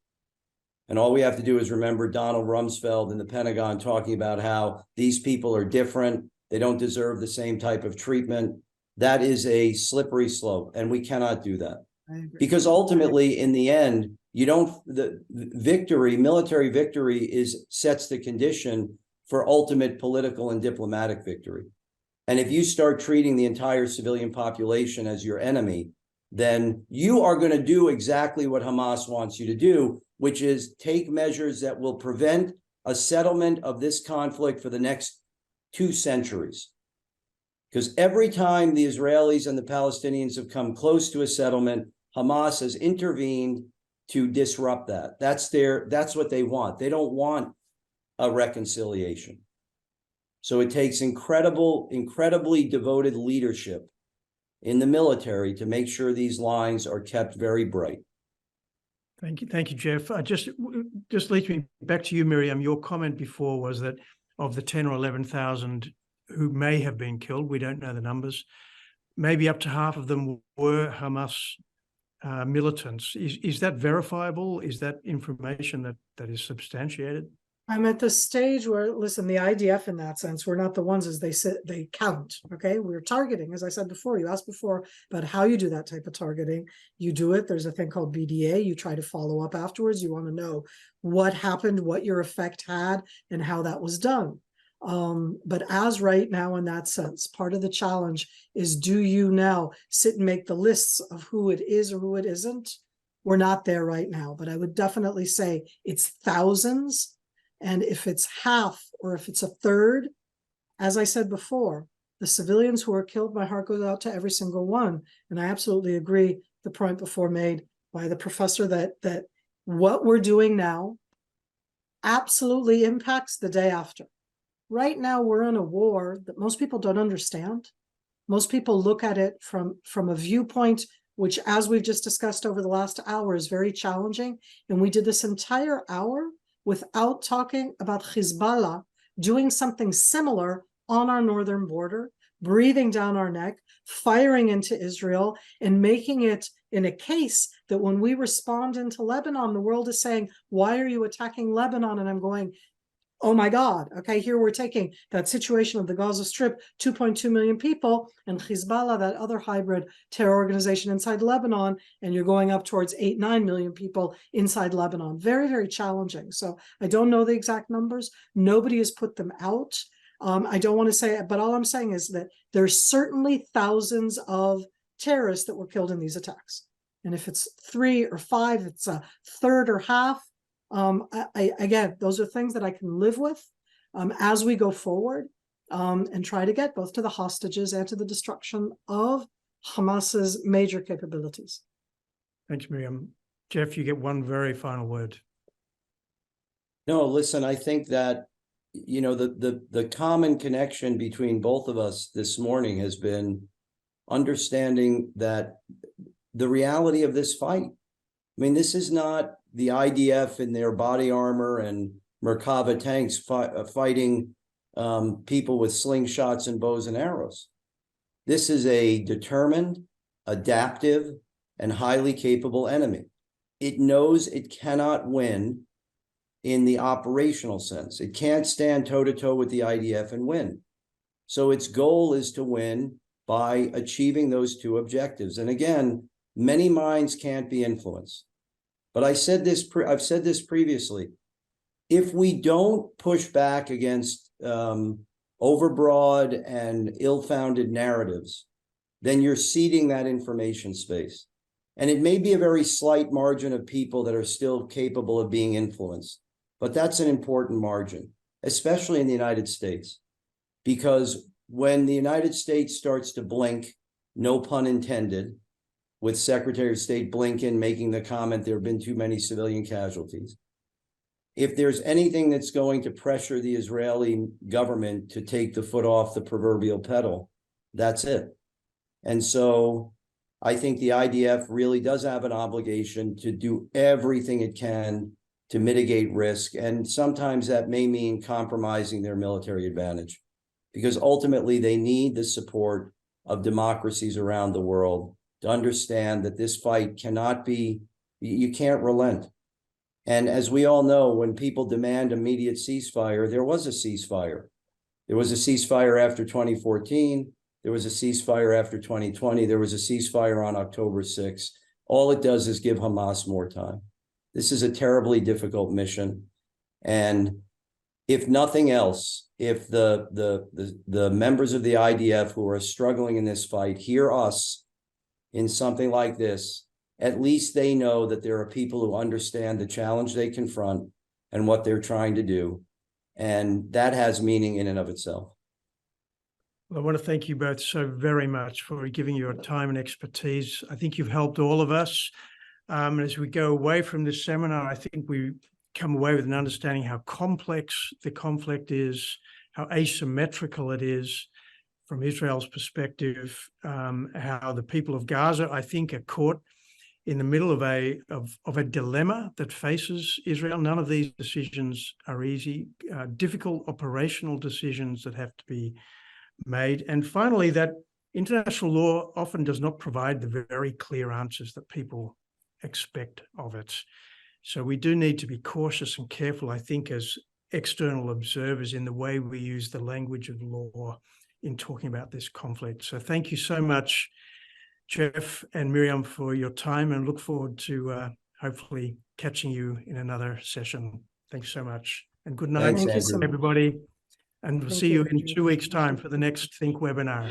And all we have to do is remember Donald Rumsfeld in the Pentagon talking about how these people are different. They don't deserve the same type of treatment. That is a slippery slope, and we cannot do that. Because ultimately, in the end, military victory sets the condition for ultimate political and diplomatic victory. And if you start treating the entire civilian population as your enemy, then you are going to do exactly what Hamas wants you to do, which is take measures that will prevent a settlement of this conflict for the next 2 centuries. Because every time the Israelis and the Palestinians have come close to a settlement, Hamas has intervened to disrupt that. That's what they want. They don't want a reconciliation. So it takes incredibly devoted leadership in the military to make sure these lines are kept very bright. Thank you, Jeff. Just leads me back to you, Miriam. Your comment before was that of the 10 or 11,000 who may have been killed, we don't know the numbers, maybe up to half of them were Hamas militants. Is that verifiable? Is that information that is substantiated? I'm at the stage where, listen, the IDF in that sense, we're not the ones as they count, okay? We're targeting, as I said before, you asked before about how you do that type of targeting. You do it, there's a thing called BDA, you try to follow up afterwards, you want to know what happened, what your effect had, and how that was done. But as right now in that sense, part of the challenge is, do you now sit and make the lists of who it is or who it isn't? We're not there right now, but I would definitely say it's thousands. And if it's half or if it's a third, as I said before, the civilians who are killed, my heart goes out to every single one. And I absolutely agree the point before made by the professor that what we're doing now absolutely impacts the day after. Right now, we're in a war that most people don't understand. Most people look at it from a viewpoint which, as we've just discussed over the last hour, is very challenging. And we did this entire hour without talking about Hezbollah doing something similar on our northern border, breathing down our neck, firing into Israel, and making it in a case that when we respond into Lebanon, the world is saying, why are you attacking Lebanon? And I'm going, oh my God, okay, here we're taking that situation of the Gaza Strip, 2.2 million people, and Hezbollah, that other hybrid terror organization inside Lebanon, and you're going up towards 8-9 million people inside Lebanon. Very, very challenging. So I don't know the exact numbers. Nobody has put them out. I don't want to say it, but all I'm saying is that there's certainly thousands of terrorists that were killed in these attacks. And if it's 3 or 5, it's a third or half. Again, those are things that I can live with as we go forward and try to get both to the hostages and to the destruction of Hamas's major capabilities. Thanks, Miriam. Jeff, you get one very final word. No, listen, I think that, you know, the common connection between both of us this morning has been understanding that the reality of this fight. I mean, this is not the IDF in their body armor and Merkava tanks fighting people with slingshots and bows and arrows. This is a determined, adaptive, and highly capable enemy. It knows it cannot win in the operational sense. It can't stand toe-to-toe with the IDF and win. So its goal is to win by achieving those two objectives. And again, many minds can't be influenced. But I've said this previously. If we don't push back against overbroad and ill-founded narratives, then you're ceding that information space. And it may be a very slight margin of people that are still capable of being influenced, but that's an important margin, especially in the United States, because when the United States starts to blink, no pun intended, with Secretary of State Blinken making the comment there have been too many civilian casualties, if there's anything that's going to pressure the Israeli government to take the foot off the proverbial pedal, that's it. And so I think the IDF really does have an obligation to do everything it can to mitigate risk. And sometimes that may mean compromising their military advantage, because ultimately they need the support of democracies around the world to understand that this fight cannot be, you can't relent. And as we all know, when people demand immediate ceasefire, there was a ceasefire. There was a ceasefire after 2014. There was a ceasefire after 2020. There was a ceasefire on October 6th. All it does is give Hamas more time. This is a terribly difficult mission. And if nothing else, if the members of the IDF who are struggling in this fight hear us in something like this, at least they know that there are people who understand the challenge they confront and what they're trying to do. And that has meaning in and of itself. Well, I want to thank you both so very much for giving your time and expertise. I think you've helped all of us. As we go away from this seminar, I think we come away with an understanding how complex the conflict is, how asymmetrical it is from Israel's perspective, how the people of Gaza, I think, are caught in the middle of a dilemma that faces Israel. None of these decisions are easy, difficult operational decisions that have to be made. And finally, that international law often does not provide the very clear answers that people expect of it. So we do need to be cautious and careful, I think, as external observers in the way we use the language of law in talking about this conflict. So thank you so much, Jeff and Miriam, for your time, and look forward to hopefully catching you in another session. Thanks so much. And good night, Thanks, everybody. And we'll see you in 2 weeks' time for the next Think webinar.